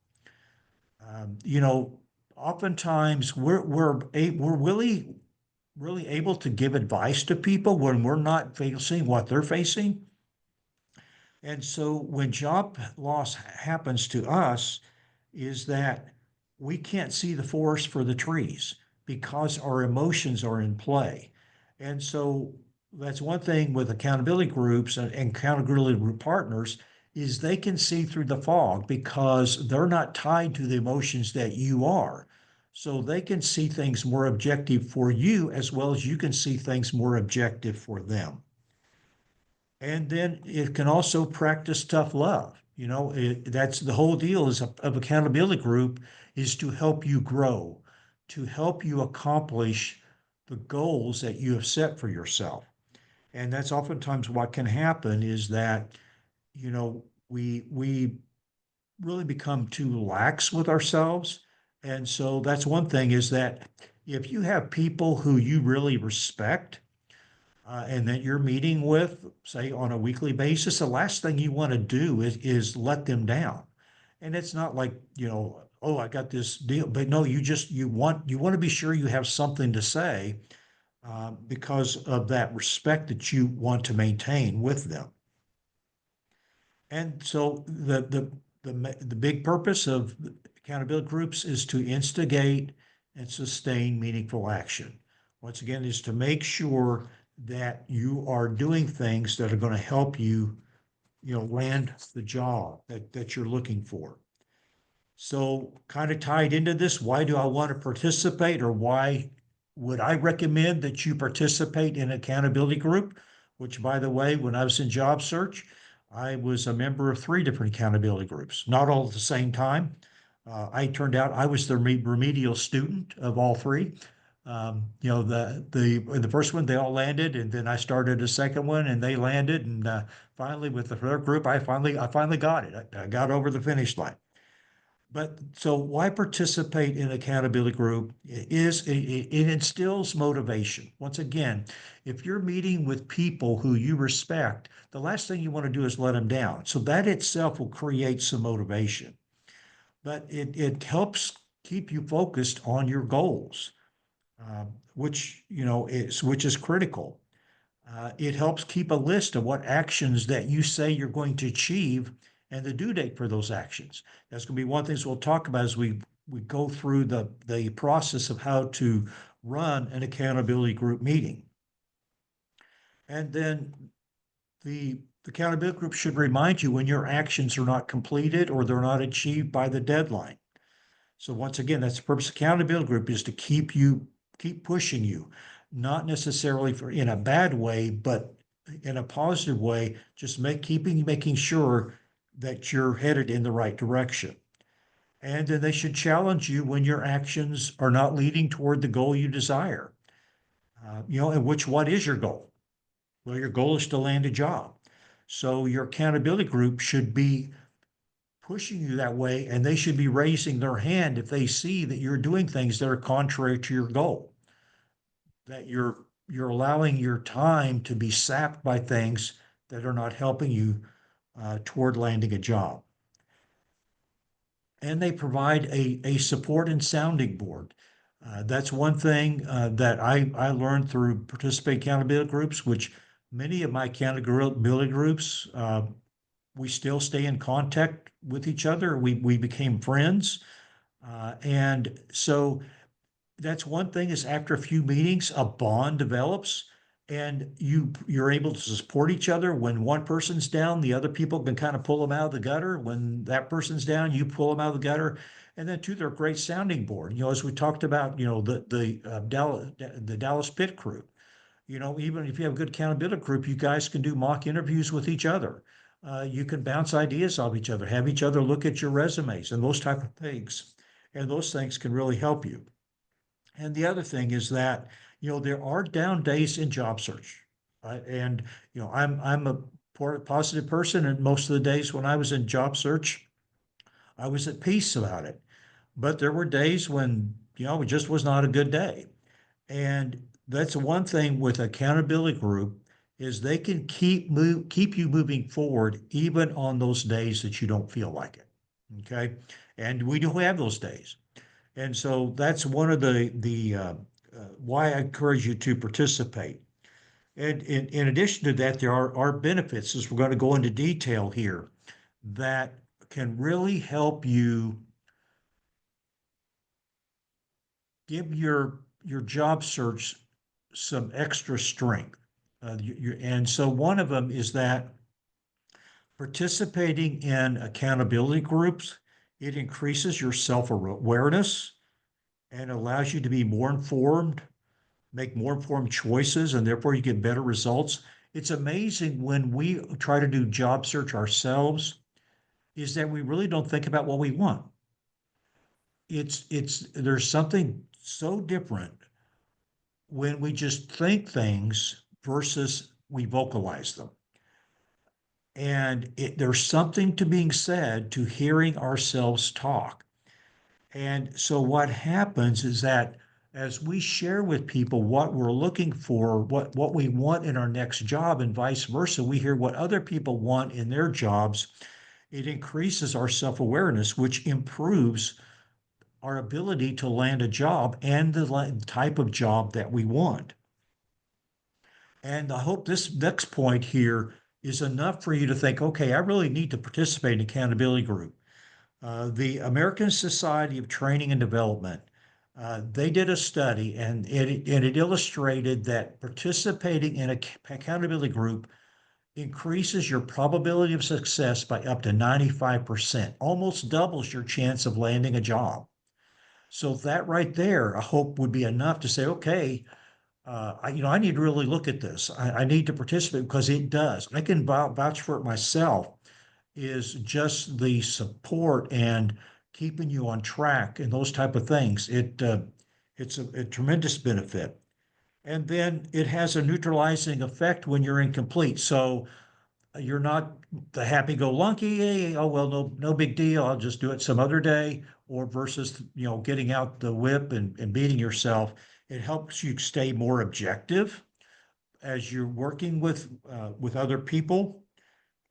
Oftentimes we're really able to give advice to people when we're not facing what they're facing. And so when job loss happens to us, is that we can't see the forest for the trees because our emotions are in play. And so that's one thing with accountability groups and accountability group partners is they can see through the fog because they're not tied to the emotions that you are. So they can see things more objective for you as well as you can see things more objective for them. And then it can also practice tough love. That's the whole deal of accountability group is to help you grow, to help you accomplish the goals that you have set for yourself. And that's oftentimes what can happen is that, we really become too lax with ourselves. And so that's one thing is that if you have people who you really respect, and that you're meeting with, say, on a weekly basis, the last thing you want to do is let them down. And it's not like, oh, I got this deal, but no, you want to be sure you have something to say because of that respect that you want to maintain with them. And so the big purpose of accountability groups is to instigate and sustain meaningful action. Once again, is to make sure that you are doing things that are going to help you, land the job that you're looking for. So kind of tied into this, why do I want to participate, or why would I recommend that you participate in an accountability group? Which, by the way, when I was in job search, I was a member of 3 different accountability groups, not all at the same time. I turned out I was the remedial student of all 3. The first one, they all landed, and then I started a second one and they landed. And finally with the third group, I finally got it. I got over the finish line. But so why participate in accountability group is it instills motivation. Once again, if you're meeting with people who you respect, the last thing you want to do is let them down. So that itself will create some motivation. But it helps keep you focused on your goals, which is critical. It helps keep a list of what actions that you say you're going to achieve and the due date for those actions. That's going to be one of the things we'll talk about as we go through the process of how to run an accountability group meeting. And then the accountability group should remind you when your actions are not completed or they're not achieved by the deadline. So once again, that's the purpose of accountability group, is to keep pushing you, not necessarily in a bad way, but in a positive way, just making sure that you're headed in the right direction. And then they should challenge you when your actions are not leading toward the goal you desire. And what is your goal? Well, your goal is to land a job. So your accountability group should be pushing you that way, and they should be raising their hand if they see that you're doing things that are contrary to your goal, that you're allowing your time to be sapped by things that are not helping you toward landing a job. And they provide a support and sounding board. That's one thing that I learned through participating accountability groups, which many of my accountability groups, we still stay in contact with each other. We became friends. And so that's one thing, is after a few meetings, a bond develops, and you're able to support each other. When one person's down, the other people can kind of pull them out of the gutter. When that person's down, you pull them out of the gutter. And then too, they're a great sounding board. As we talked about, the Dallas Pit Crew. Even if you have a good accountability group, you guys can do mock interviews with each other. You can bounce ideas off each other, have each other look at your resumes and those type of things. And those things can really help you. And the other thing is that, there are down days in job search. And, I'm a positive person, and most of the days when I was in job search, I was at peace about it. But there were days when, it just was not a good day. And that's one thing with accountability group, is they can keep you moving forward even on those days that you don't feel like it. Okay. And we do have those days. And so that's one of the why I encourage you to participate. And in addition to that, there are benefits, as we're going to go into detail here, that can really help you give your job search some extra strength. And so one of them is that participating in accountability groups, it increases your self-awareness and allows you to be more informed, make more informed choices, and therefore you get better results. It's amazing when we try to do job search ourselves, is that we really don't think about what we want. There's something so different when we just think things versus we vocalize them. And there's something to being said to hearing ourselves talk. And so what happens is that as we share with people what we're looking for, what we want in our next job, and vice versa, we hear what other people want in their jobs, it increases our self-awareness, which improves our ability to land a job and the type of job that we want. And I hope this next point here is enough for you to think, okay, I really need to participate in an accountability group. The American Society of Training and Development, they did a study and it illustrated that participating in a accountability group increases your probability of success by up to 95%, almost doubles your chance of landing a job. So that right there, I hope would be enough to say, okay, I need to really look at this. I need to participate because it does. I can vouch for it myself. Is just the support and keeping you on track and those type of things. It's a tremendous benefit. And then it has a neutralizing effect when you're incomplete. So you're not the happy-go-lucky, "Hey, oh well, no big deal. I'll just do it some other day," or versus getting out the whip and beating yourself. It helps you stay more objective as you're working with other people.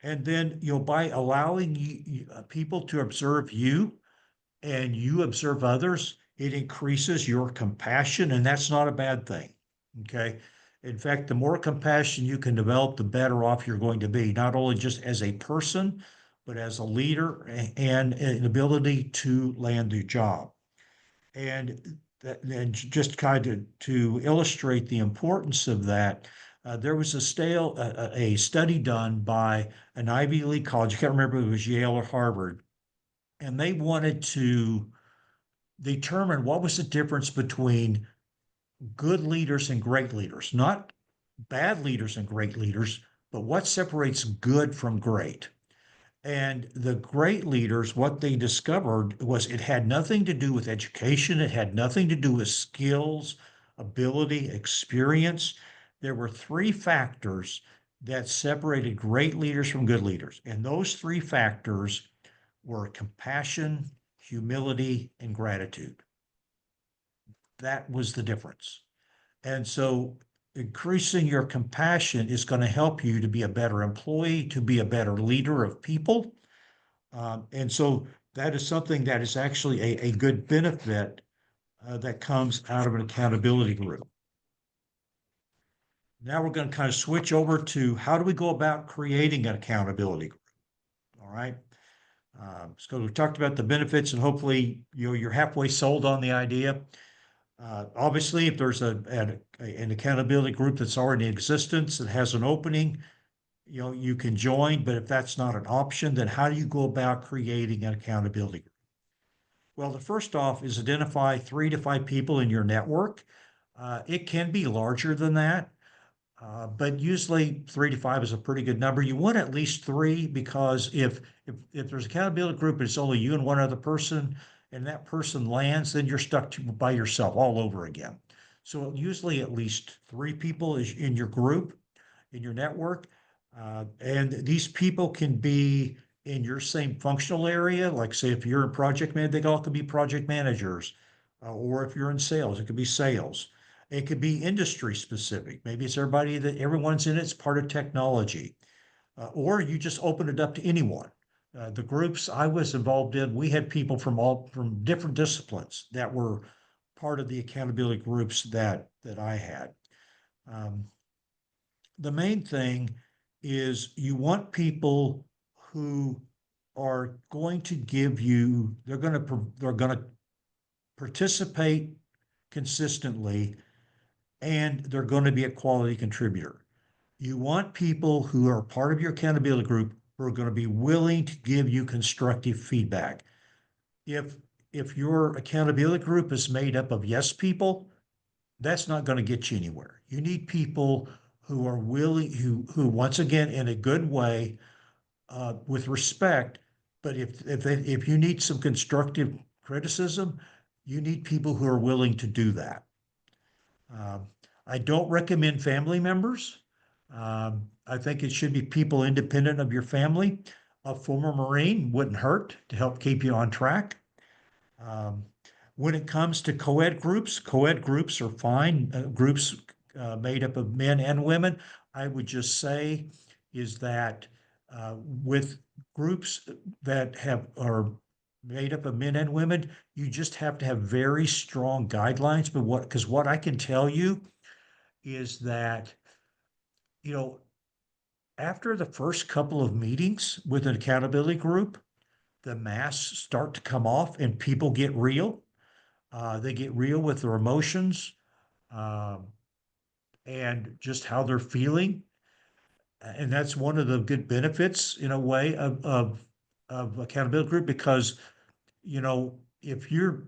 And then, by allowing people to observe you and you observe others, it increases your compassion, and that's not a bad thing. Okay. In fact, the more compassion you can develop, the better off you're going to be, not only just as a person, but as a leader and an ability to land the job. And just kind of to illustrate the importance of that, there was a study done by an Ivy League college. I can't remember if it was Yale or Harvard, and they wanted to determine what was the difference between good leaders and great leaders, not bad leaders and great leaders, but what separates good from great. And the great leaders, what they discovered was it had nothing to do with education. It had nothing to do with skills, ability, experience. There were three factors that separated great leaders from good leaders. And those three factors were compassion, humility, and gratitude. That was the difference. And so increasing your compassion is going to help you to be a better employee, to be a better leader of people. And so that is something that is actually a good benefit that comes out of an accountability group. Now we're going to kind of switch over to how do we go about creating an accountability group? All right. So we talked about the benefits and hopefully you're halfway sold on the idea. Obviously, if there's an accountability group that's already in existence that has an opening, you can join, but if that's not an option, then how do you go about creating an accountability group? Well, the first off is identify 3 to 5 people in your network. It can be larger than that, but usually 3 to 5 is a pretty good number. You want at least 3 because if there's an accountability group and it's only you and one other person, and that person lands, then you're stuck by yourself all over again. So usually at least 3 people is in your group, in your network. And these people can be in your same functional area. Like say, if you're in project man, they all could be project managers. Or if you're in sales, it could be sales. It could be industry specific. Maybe it's everyone's in it. It's part of technology. Or you just open it up to anyone. The groups I was involved in, we had people from different disciplines that were part of the accountability groups that I had. The main thing is you want people who are going to give you, they're going to participate consistently, and they're going to be a quality contributor. You want people who are part of your accountability group who are going to be willing to give you constructive feedback. If your accountability group is made up of yes people, that's not going to get you anywhere. You need people who are willing, who once again, in a good way, with respect, but if you need some constructive criticism, you need people who are willing to do that. I don't recommend family members. I think it should be people independent of your family. A former Marine wouldn't hurt to help keep you on track. When it comes to co-ed groups are fine. Groups made up of men and women. I would just say is that with groups that are made up of men and women, you just have to have very strong guidelines. But because what I can tell you is that, after the first couple of meetings with an accountability group, the masks start to come off and people get real. They get real with their emotions, um, and just how they're feeling. And that's one of the good benefits in a way of accountability group, because, if you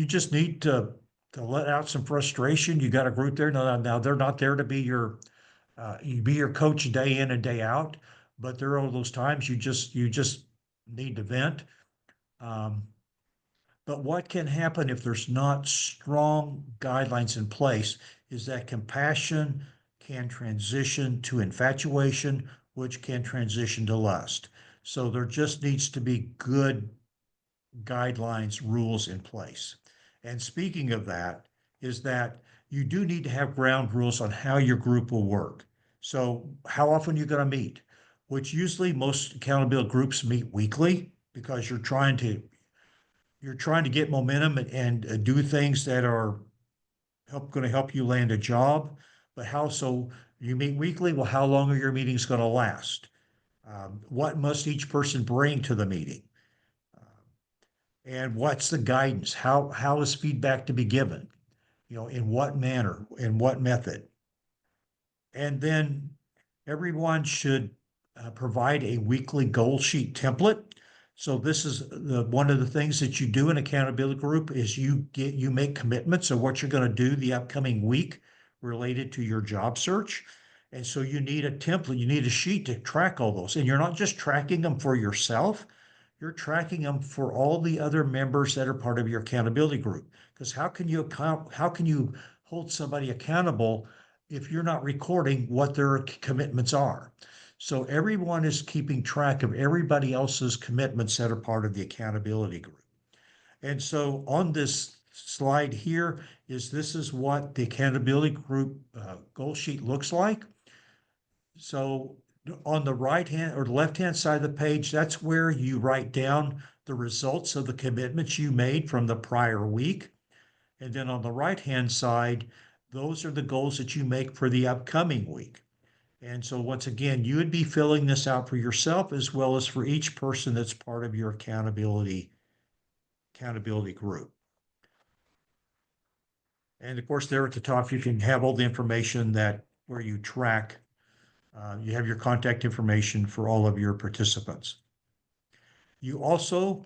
just need to let out some frustration, you got a group there. Now they're not there to be your coach day in and day out, but there are those times you just need to vent. Um, but what can happen if there's not strong guidelines in place is that compassion can transition to infatuation, which can transition to lust. So there just needs to be good guidelines, rules in place. And speaking of that, is that you do need to have ground rules on how your group will work. So how often you're going to meet, which usually most accountability groups meet weekly, because you're trying to get momentum and do things that are going to help you land a job. But how so? You meet weekly. Well, how long are your meetings going to last? What must each person bring to the meeting? And what's the guidance? How is feedback to be given? In what manner, in what method? And then everyone should provide a weekly goal sheet template. So this is one of the things that you do in accountability group is you make commitments of what you're going to do the upcoming week related to your job search. And so you need a template, you need a sheet to track all those. And you're not just tracking them for yourself, you're tracking them for all the other members that are part of your accountability group. Because how can you hold somebody accountable if you're not recording what their commitments are? So everyone is keeping track of everybody else's commitments that are part of the accountability group. And so on this slide here this is what the accountability group goal sheet looks like. So on the right hand or left hand side of the page, that's where you write down the results of the commitments you made from the prior week. And then on the right hand side, those are the goals that you make for the upcoming week. And so once again, you would be filling this out for yourself as well as for each person that's part of your accountability group. And of course, there at the top, you can have all the information that where you track, you have your contact information for all of your participants. You also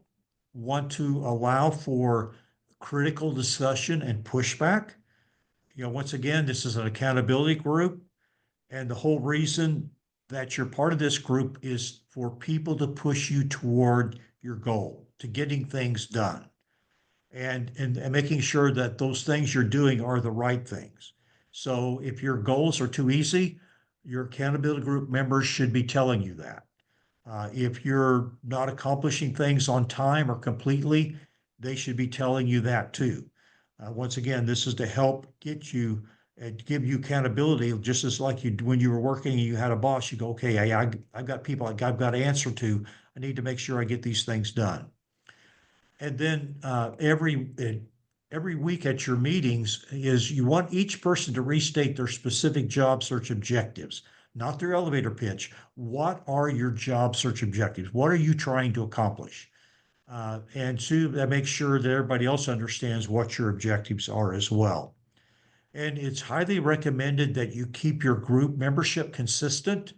want to allow for critical discussion and pushback. Once again, this is an accountability group. And the whole reason that you're part of this group is for people to push you toward your goal, to getting things done, and making sure that those things you're doing are the right things. So if your goals are too easy, your accountability group members should be telling you that. If you're not accomplishing things on time or completely, they should be telling you that too. Once again, this is to help get you and give you accountability, just as like you when you were working and you had a boss, you go, okay, I've got people I've got to answer to. I need to make sure I get these things done. And then every week at your meetings is you want each person to restate their specific job search objectives, not their elevator pitch. What are your job search objectives? What are you trying to accomplish? And two, that makes sure that everybody else understands what your objectives are as well. And it's highly recommended that you keep your group membership consistent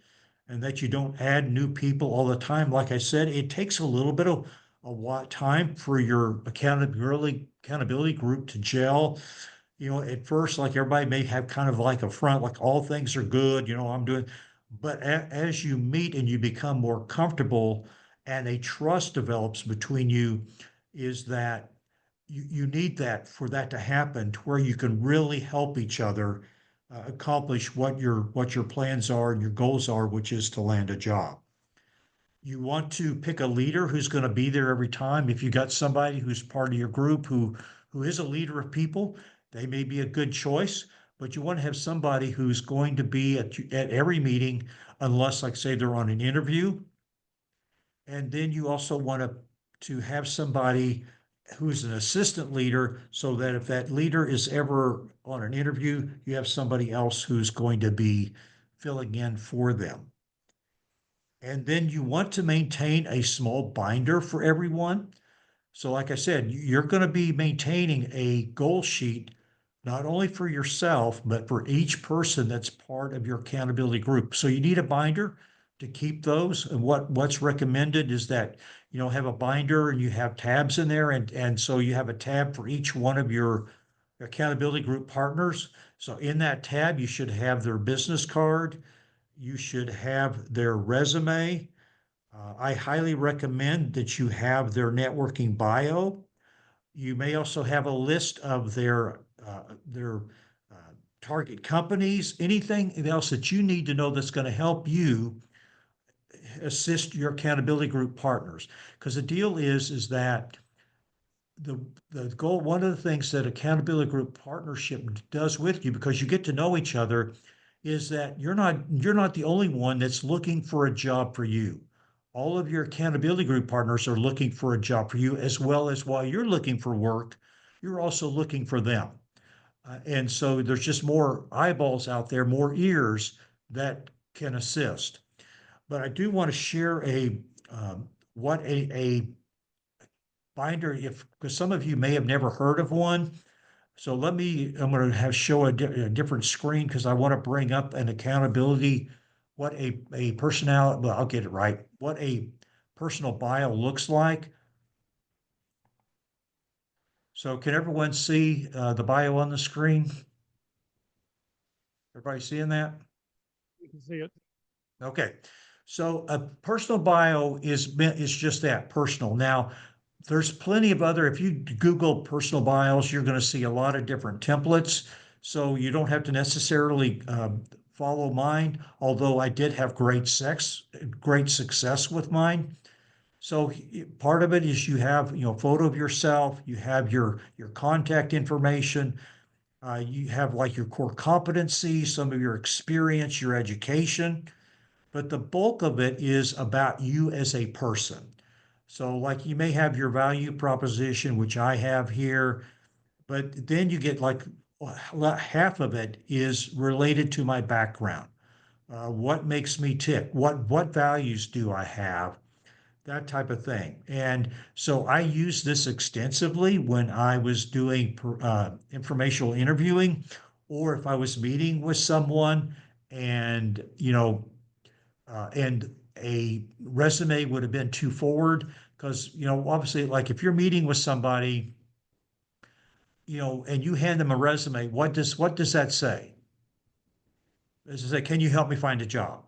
and that you don't add new people all the time. Like I said, it takes a little bit of time for your accountability group to gel. At first, like everybody may have kind of like a front, like all things are good, I'm doing, but as you meet and you become more comfortable and a trust develops between you, is that you need that for that to happen to where you can really help each other accomplish what your plans are and your goals are, which is to land a job. You want to pick a leader who's going to be there every time. If you got somebody who's part of your group who is a leader of people, they may be a good choice, but you want to have somebody who's going to be at every meeting, unless, like say, they're on an interview. And then you also want to have somebody who's an assistant leader, so that if that leader is ever on an interview, you have somebody else who's going to be filling in for them. And then you want to maintain a small binder for everyone. So like I said, you're going to be maintaining a goal sheet, not only for yourself, but for each person that's part of your accountability group. So you need a binder to keep those. And what's recommended is that, have a binder and you have tabs in there. And so you have a tab for each one of your accountability group partners. So in that tab, you should have their business card. You should have their resume. I highly recommend that you have their networking bio. You may also have a list of their target companies, anything else that you need to know that's going to help you assist your accountability group partners. Because the deal is that the goal, one of the things that accountability group partnership does with you, because you get to know each other, is that you're not the only one that's looking for a job for you. All of your accountability group partners are looking for a job for you, as well as while you're looking for work, you're also looking for them. And so there's just more eyeballs out there, more ears that can assist. But I do want to share what a binder, because some of you may have never heard of one. So I'm going to show a different screen because I want to bring up an accountability, what a personality, well, I'll get it right, what a personal bio looks like. So can everyone see the bio on the screen? Everybody seeing that? You can see it. Okay. So a personal bio is just that, personal. Now, there's plenty of other, if you Google personal bios, you're going to see a lot of different templates. So you don't have to necessarily follow mine, although I did have great success with mine. So part of it is you have, a photo of yourself, you have your contact information, you have like your core competencies, some of your experience, your education, but the bulk of it is about you as a person. So like you may have your value proposition, which I have here, but then you get like half of it is related to my background. What makes me tick? What values do I have? That type of thing. And so I used this extensively when I was doing informational interviewing, or if I was meeting with someone and, and a resume would have been too forward because, obviously, like if you're meeting with somebody, and you hand them a resume, what does that say? Does it say, can you help me find a job?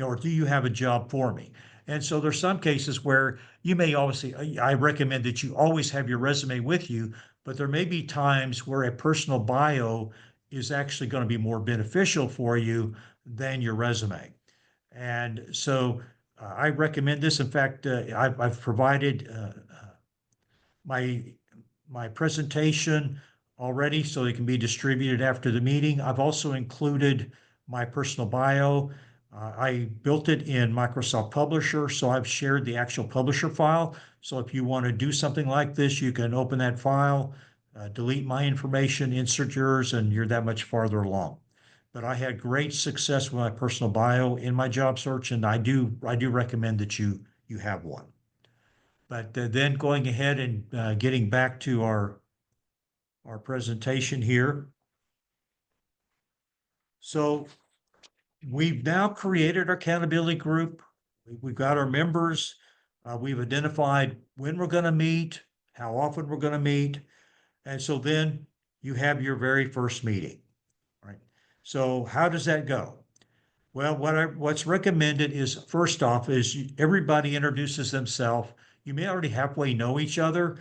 Or do you have a job for me? And so there's some cases where you may obviously, I recommend that you always have your resume with you, but there may be times where a personal bio is actually going to be more beneficial for you than your resume. And so I recommend this. In fact, I've provided my presentation already so it can be distributed after the meeting. I've also included my personal bio. I built it in Microsoft Publisher, so I've shared the actual publisher file. So if you want to do something like this, you can open that file, delete my information, insert yours, and you're that much farther along. But I had great success with my personal bio in my job search, and I do recommend that you have one. But then going ahead and getting back to our presentation here. So we've now created our accountability group. We've got our members. We've identified when we're going to meet, how often we're going to meet. And so then you have your very first meeting, right? So how does that go? Well, what's recommended is, first off, is everybody introduces themselves. You may already halfway know each other,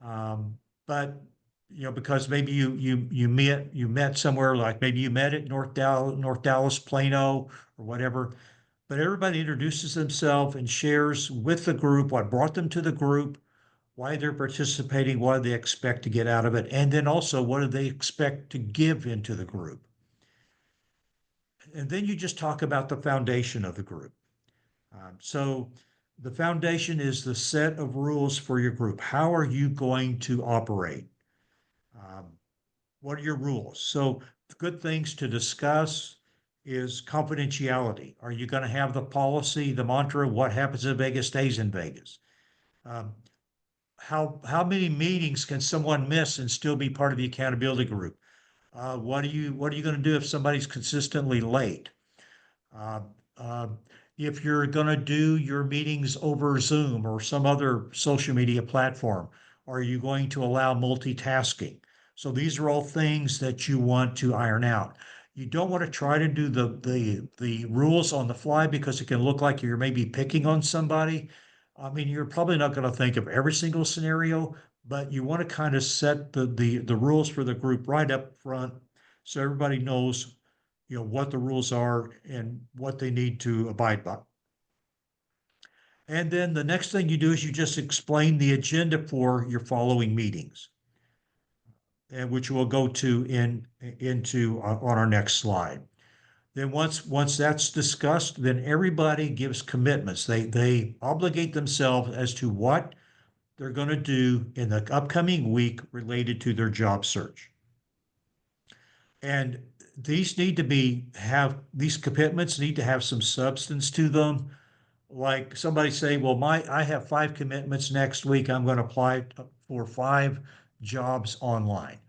but because maybe you met somewhere, like maybe you met at North Dallas, Plano, or whatever. But everybody introduces themselves and shares with the group what brought them to the group, why they're participating, what they expect to get out of it, and then also what do they expect to give into the group. And then you just talk about the foundation of the group. So the foundation is the set of rules for your group. How are you going to operate? What are your rules? So good things to discuss is confidentiality. Are you going to have the policy, the mantra, what happens in Vegas stays in Vegas? Um, how many meetings can someone miss and still be part of the accountability group? What are you going to do if somebody's consistently late? Uh, uh, if you're going to do your meetings over Zoom or some other social media platform, are you going to allow multitasking? So these are all things that you want to iron out. You don't want to try to do the rules on the fly because it can look like you're maybe picking on somebody. I mean, you're probably not going to think of every single scenario, but you want to kind of set the rules for the group right up front so everybody knows what the rules are and what they need to abide by. And then the next thing you do is you just explain the agenda for your following meetings, and which we'll go to into on our next slide. Then once that's discussed, then everybody gives commitments. They obligate themselves as to what they're going to do in the upcoming week related to their job search. And these commitments need to have some substance to them. Like somebody say, well, I have 5 commitments next week. I'm going to apply for 5 jobs online.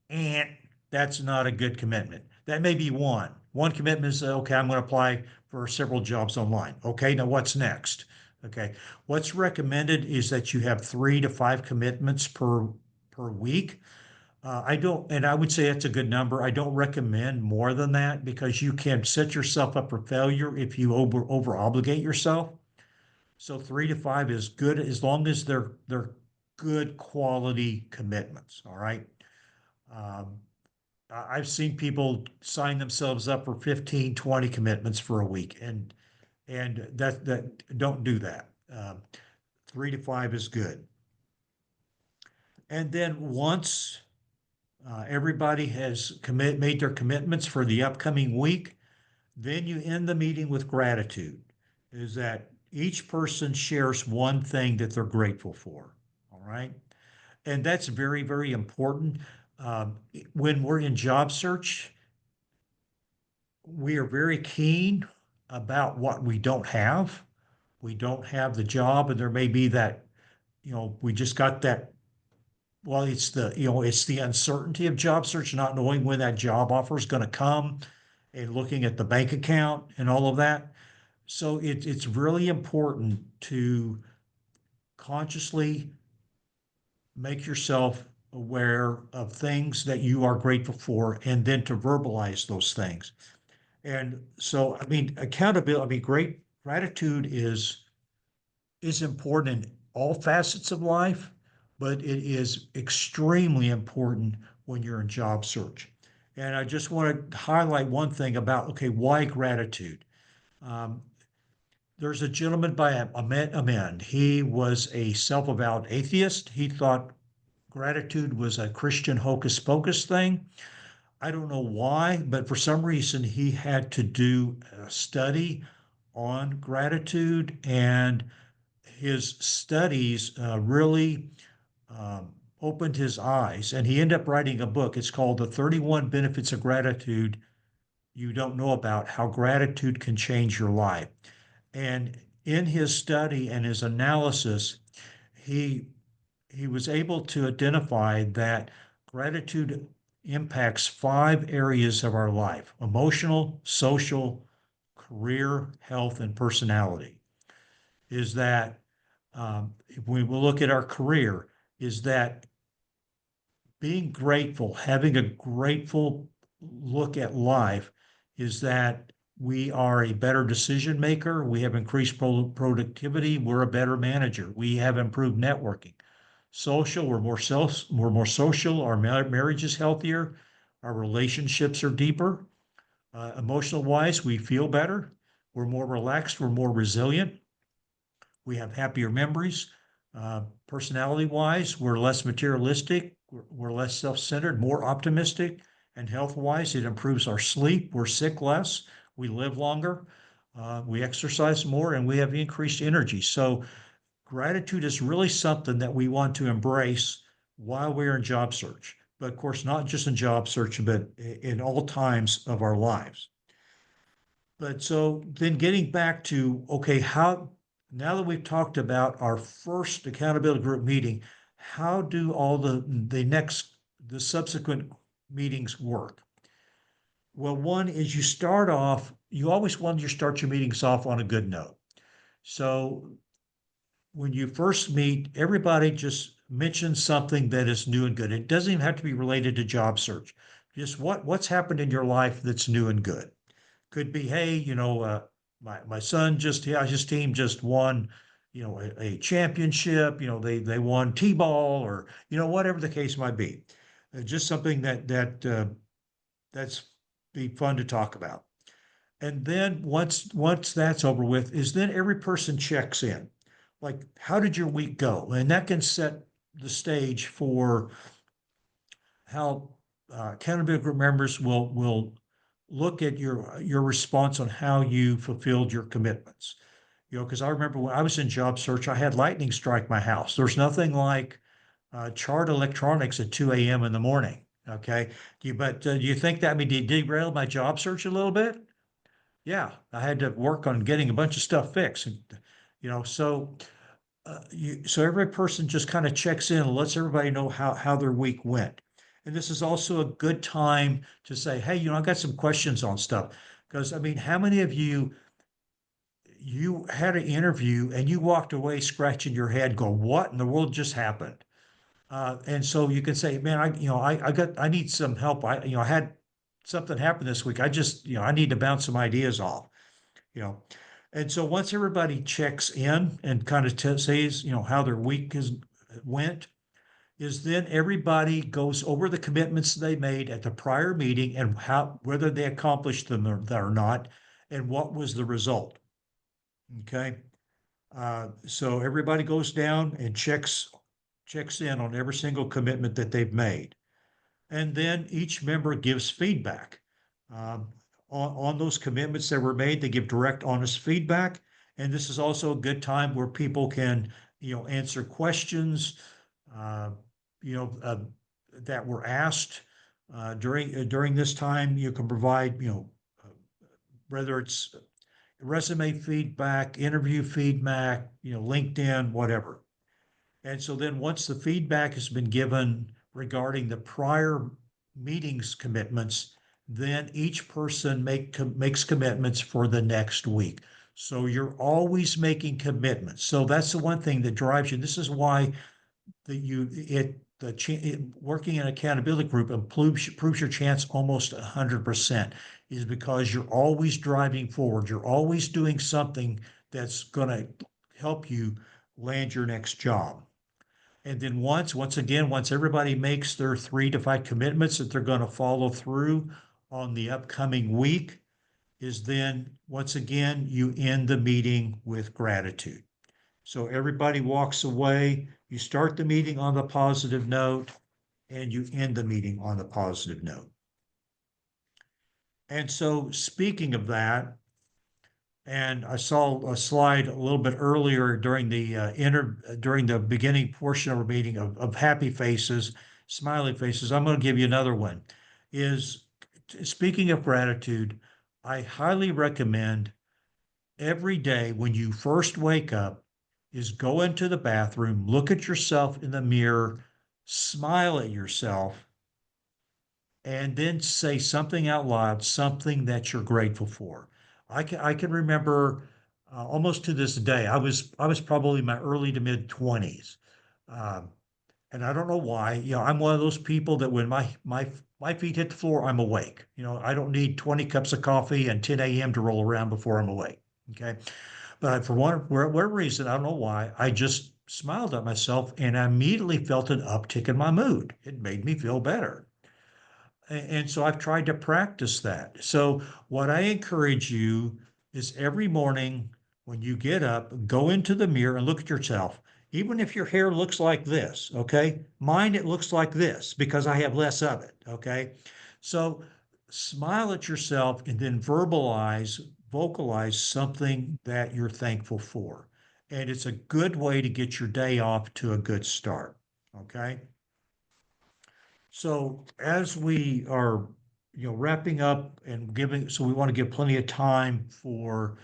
And that's not a good commitment. That may be one. One commitment is, okay, I'm going to apply for several jobs online. Okay, now what's next? Okay, what's recommended is that you have 3 to 5 commitments per week. I would say that's a good number. I don't recommend more than that because you can set yourself up for failure if you over obligate yourself. So 3 to 5 is good as long as they're good quality commitments. All right. I've seen people sign themselves up for 15, 20 commitments for a week, and that don't do that. 3 to 5 is good. And then once everybody has made their commitments for the upcoming week, then you end the meeting with gratitude. Is that each person shares one thing that they're grateful for. All right. And that's very, very important. When we're in job search, we are very keen about what we don't have. We don't have the job, and there may be that, we just got that. Well, it's the uncertainty of job search, not knowing when that job offer is going to come and looking at the bank account and all of that. So it's really important to consciously make yourself aware of things that you are grateful for and then to verbalize those things. And so, I mean, accountability, gratitude is important in all facets of life, but it is extremely important when you're in job search. And I just want to highlight one thing about, okay, why gratitude? There's a gentleman by Amen. He was a self-avowed atheist. He thought gratitude was a Christian hocus pocus thing. I don't know why, but for some reason he had to do a study on gratitude, and his studies really opened his eyes, and he ended up writing a book. It's called The 31 Benefits of Gratitude You Don't Know About, How Gratitude Can Change Your Life. And in his study and his analysis, he was able to identify that gratitude impacts 5 areas of our life: emotional, social, career, health, and personality. Is that if we will look at our career, is that being grateful, having a grateful look at life, is that we are a better decision maker. We have increased productivity. We're a better manager. We have improved networking. Social, we're more social. Our marriage is healthier. Our relationships are deeper. Emotional wise, we feel better. We're more relaxed. We're more resilient. We have happier memories. Personality wise, we're less materialistic. We're less self-centered, more optimistic. And health wise, it improves our sleep. We're sick less. We live longer. We exercise more, and we have increased energy. So gratitude is really something that we want to embrace while we're in job search. But of course, not just in job search, but in all times of our lives. But so then getting back to, okay, now that we've talked about our first accountability group meeting, how do all the subsequent meetings work? Well, one is you always want to start your meetings off on a good note. So when you first meet, everybody just mentions something that is new and good. It doesn't even have to be related to job search. Just what's happened in your life that's new and good. Could be, hey, my son his team just won, a championship. They won t-ball, or whatever the case might be. Just something that's be fun to talk about. And then once that's over with, is then every person checks in. Like, how did your week go? And that can set the stage for how accountability group members will look at your response on how you fulfilled your commitments. Because I remember when I was in job search, I had lightning strike my house. There's nothing like Chart Electronics at 2 a.m. in the morning. Okay. Do you think that derailed my job search a little bit? Yeah, I had to work on getting a bunch of stuff fixed. So every person just kind of checks in and lets everybody know how their week went. And this is also a good time to say, hey, I got some questions on stuff. Because I mean, how many of you had an interview and you walked away scratching your head, going, what in the world just happened? And so you can say, man, I need some help. I had something happen this week. I need to bounce some ideas off. And so once everybody checks in and kind of says, how their week went, is then everybody goes over the commitments they made at the prior meeting and whether they accomplished them or not, and what was the result. Okay. So everybody goes down and checks in on every single commitment that they've made. And then each member gives feedback on those commitments that were made. They give direct, honest feedback. And this is also a good time where people can, answer questions, that were asked during this time. You can provide, whether it's resume feedback, interview feedback, LinkedIn, whatever. And so then once the feedback has been given regarding the prior meetings commitments, then each person makes commitments for the next week. So you're always making commitments. So that's the one thing that drives you. This is why working in an accountability group improves your chance almost 100%, is because you're always driving forward. You're always doing something that's going to help you land your next job. And then once everybody makes their 3 to 5 commitments that they're going to follow through on the upcoming week, is then once again, you end the meeting with gratitude. So everybody walks away, you start the meeting on the positive note, and you end the meeting on the positive note. And so speaking of that, and I saw a slide a little bit earlier during the beginning portion of our meeting of happy faces, smiley faces. I'm going to give you another one. Speaking of gratitude, I highly recommend every day when you first wake up is go into the bathroom, look at yourself in the mirror, smile at yourself, and then say something out loud, something that you're grateful for. I can remember almost to this day. I was probably in my early to mid 20s, and I don't know why. I'm one of those people that when my feet hit the floor, I'm awake. I don't need 20 cups of coffee and 10 a.m. to roll around before I'm awake. Okay, but for whatever reason, I don't know why, I just smiled at myself and I immediately felt an uptick in my mood. It made me feel better. And so I've tried to practice that. So what I encourage you is every morning when you get up, go into the mirror and look at yourself. Even if your hair looks like this, okay? Mine, it looks like this because I have less of it, okay? So smile at yourself and then vocalize something that you're thankful for. And it's a good way to get your day off to a good start, okay? So as we are wrapping up and giving, so we want to give plenty of time for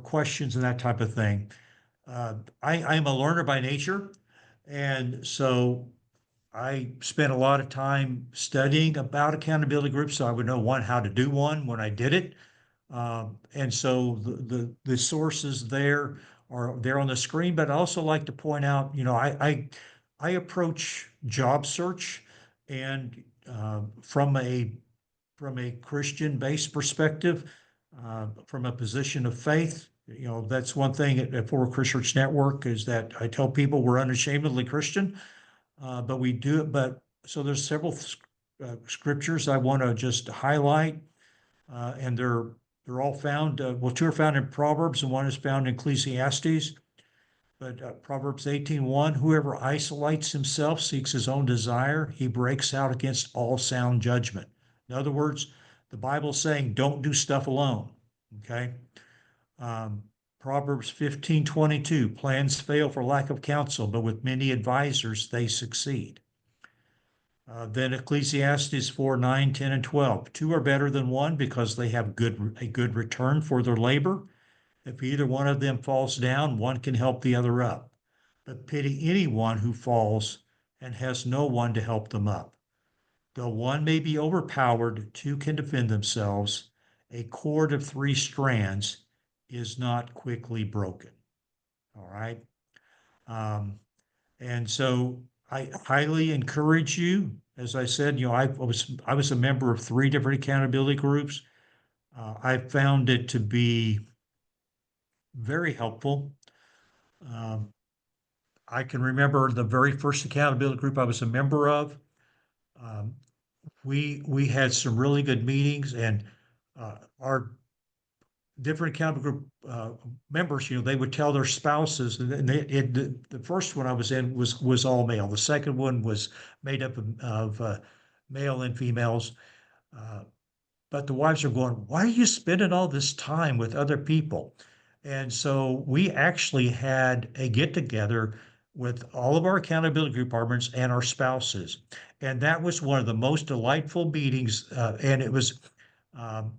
questions and that type of thing. I am a learner by nature, and so I spent a lot of time studying about accountability groups, so I would know one, how to do one when I did it. And so the sources there are there on the screen, but I also like to point out, I approach job search and from a Christian-based perspective, from a position of faith. That's one thing at Forward Christian Church Network is that I tell people we're unashamedly Christian, but we do it. But so there's several scriptures I want to just highlight, and they're all found. Well, two are found in Proverbs, and one is found in Ecclesiastes. But Proverbs 18:1, whoever isolates himself seeks his own desire. He breaks out against all sound judgment. In other words, the Bible's saying don't do stuff alone. Okay. Proverbs 15:22, plans fail for lack of counsel, but with many advisors they succeed. Then Ecclesiastes 4:9, 10, and 12. Two are better than one because they have a good return for their labor. If either one of them falls down, one can help the other up. But pity anyone who falls and has no one to help them up. Though one may be overpowered, two can defend themselves. A cord of three strands is not quickly broken. All right. And so I highly encourage you, as I said, I was a member of 3 different accountability groups. I found it to be very helpful. I can remember the very first accountability group I was a member of. We had some really good meetings, and our different accountability group members, they would tell their spouses, and the first one I was in was all male. The second one was made up of male and females. But the wives are going, why are you spending all this time with other people? And so we actually had a get together with all of our accountability group partners and our spouses. And that was one of the most delightful meetings. And it was,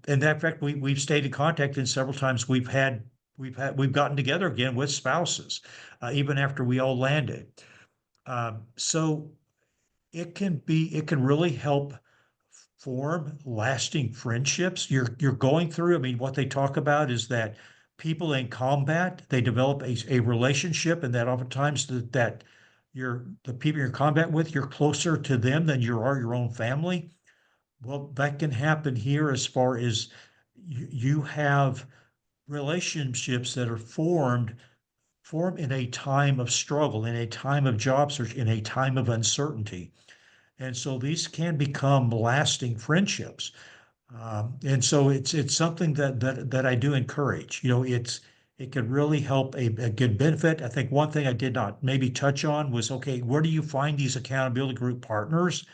in that fact, we've stayed in contact, and several times we've gotten together again with spouses, even after we all landed. So it can really help form lasting friendships. You're going through, I mean, what they talk about is that people in combat, they develop a relationship, and that oftentimes that the people you're in combat with, you're closer to them than you are your own family. Well, that can happen here as far as you have relationships that are formed in a time of struggle, in a time of job search, in a time of uncertainty. And so these can become lasting friendships. And so it's something that I do encourage. It could really help a good benefit. I think one thing I did not maybe touch on was, okay, where do you find these accountability group partners?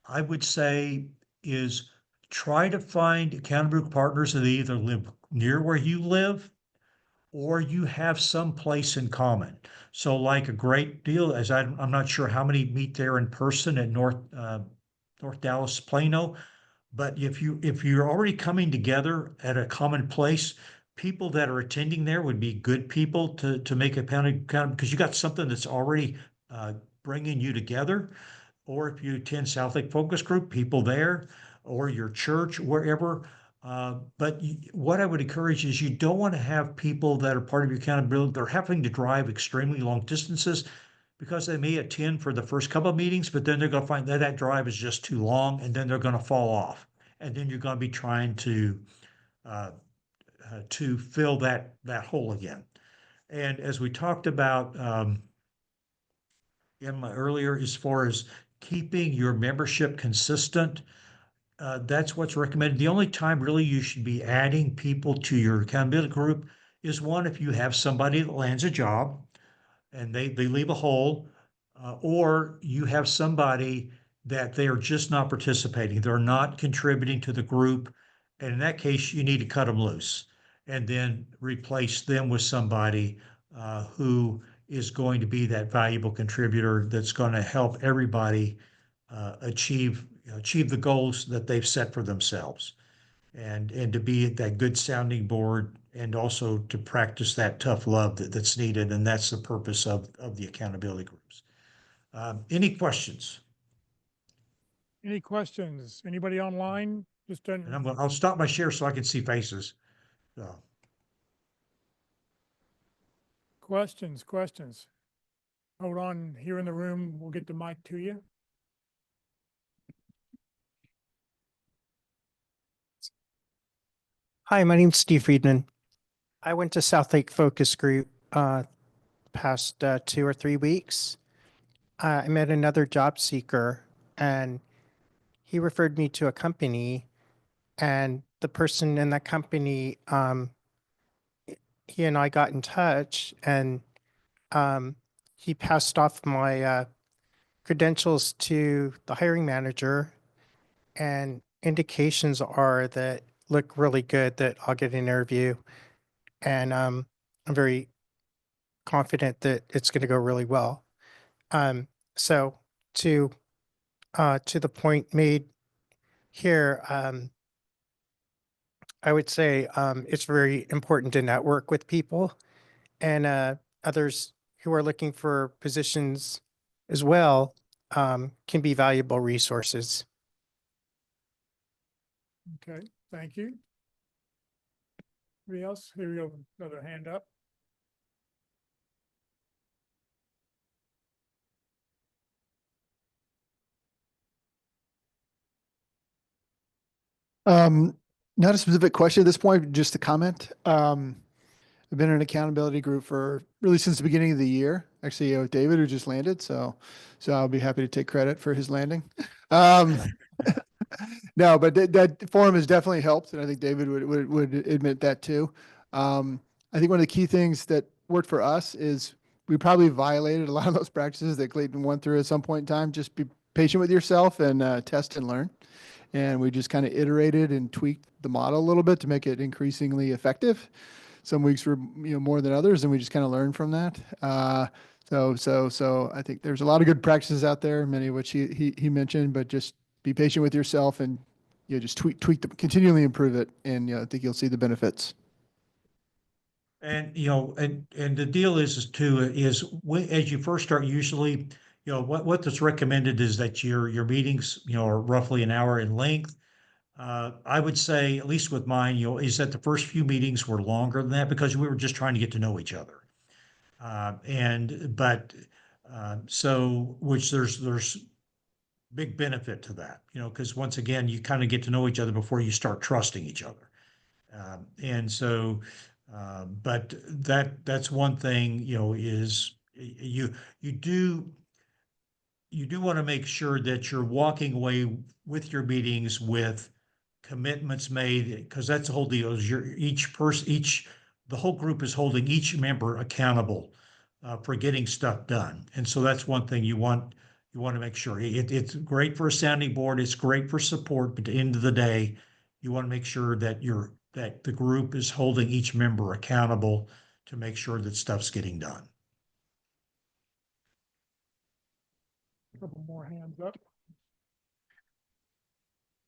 I would say is try to find accountability partners that either live near where you live or you have some place in common. So like a great deal, as I'm not sure how many meet there in person at North Dallas, Plano, but if you're already coming together at a common place, people that are attending there would be good people to make a pound because you got something that's already bringing you together. Or if you attend South Lake Focus Group, people there, or your church, wherever. But what I would encourage is you don't want to have people that are part of your accountability. They're having to drive extremely long distances because they may attend for the first couple of meetings, but then they're going to find that that drive is just too long, and then they're going to fall off. And then you're going to be trying to fill that hole again. And as we talked about earlier, as far as keeping your membership consistent, that's what's recommended. The only time really you should be adding people to your accountability group is one, if you have somebody that lands a job and they leave a hole, or you have somebody that they are just not participating, they're not contributing to the group. And in that case, you need to cut them loose and then replace them with somebody who is going to be that valuable contributor that's going to help everybody achieve the goals that they've set for themselves, and to be that good sounding board, and also to practice that tough love that's needed, and that's the purpose of the accountability groups. Any questions? Any questions? Anybody online? Just And I'll stop my share so I can see faces. So. Questions. Hold on here in the room. We'll get the mic to you. Hi, my name's Steve Friedman. I went to South Lake Focus Group past 2 or 3 weeks. I met another job seeker, and he referred me to a company, and the person in that company, he and I got in touch, and he passed off my credentials to the hiring manager, and indications are that look really good that I'll get an interview. And I'm very confident that it's going to go really well. So to the point made here, I would say it's very important to network with people, and others who are looking for positions as well can be valuable resources. Okay, thank you. Anybody else? Here we go, another hand up. Not a specific question at this point, just a comment. I've been in an accountability group for really since the beginning of the year. Actually, with David, who just landed, so I'll be happy to take credit for his landing. No, but that forum has definitely helped, and I think David would admit that too. I think one of the key things that worked for us is we probably violated a lot of those practices that Clayton went through at some point in time. Just be patient with yourself and test and learn. And we just kind of iterated and tweaked the model a little bit to make it increasingly effective. Some weeks were more than others, and we just kind of learned from that. So I think there's a lot of good practices out there, many of which he mentioned, but just be patient with yourself and just tweak them, continually improve it, and I think you'll see the benefits. And and the deal is as you first start, usually what's recommended is that your meetings are roughly an hour in length. I would say, at least with mine, is that the first few meetings were longer than that because we were just trying to get to know each other. So which there's big benefit to that, because once again, you kind of get to know each other before you start trusting each other. But that's one thing, is you do want to make sure that you're walking away with your meetings with commitments made, because that's the whole deal. Is the whole group is holding each member accountable for getting stuff done, and so that's one thing you want to make sure. It's great for a sounding board. It's great for support, but at the end of the day, you want to make sure that the group is holding each member accountable to make sure that stuff's getting done. Couple more hands up.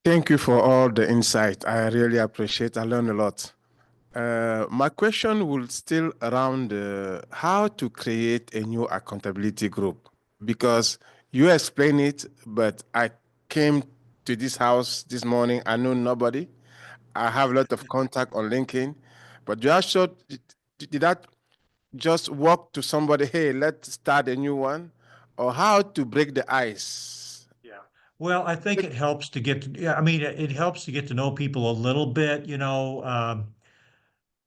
Thank you for all the insight. I really appreciate. I learned a lot. My question will still around how to create a new accountability group, because you explain it, but I came to this house this morning. I know nobody. I have a lot of contact on LinkedIn, but did that just walk to somebody, hey, let's start a new one, or how to break the ice? Yeah. Well, I think it helps to it helps to get to know people a little bit,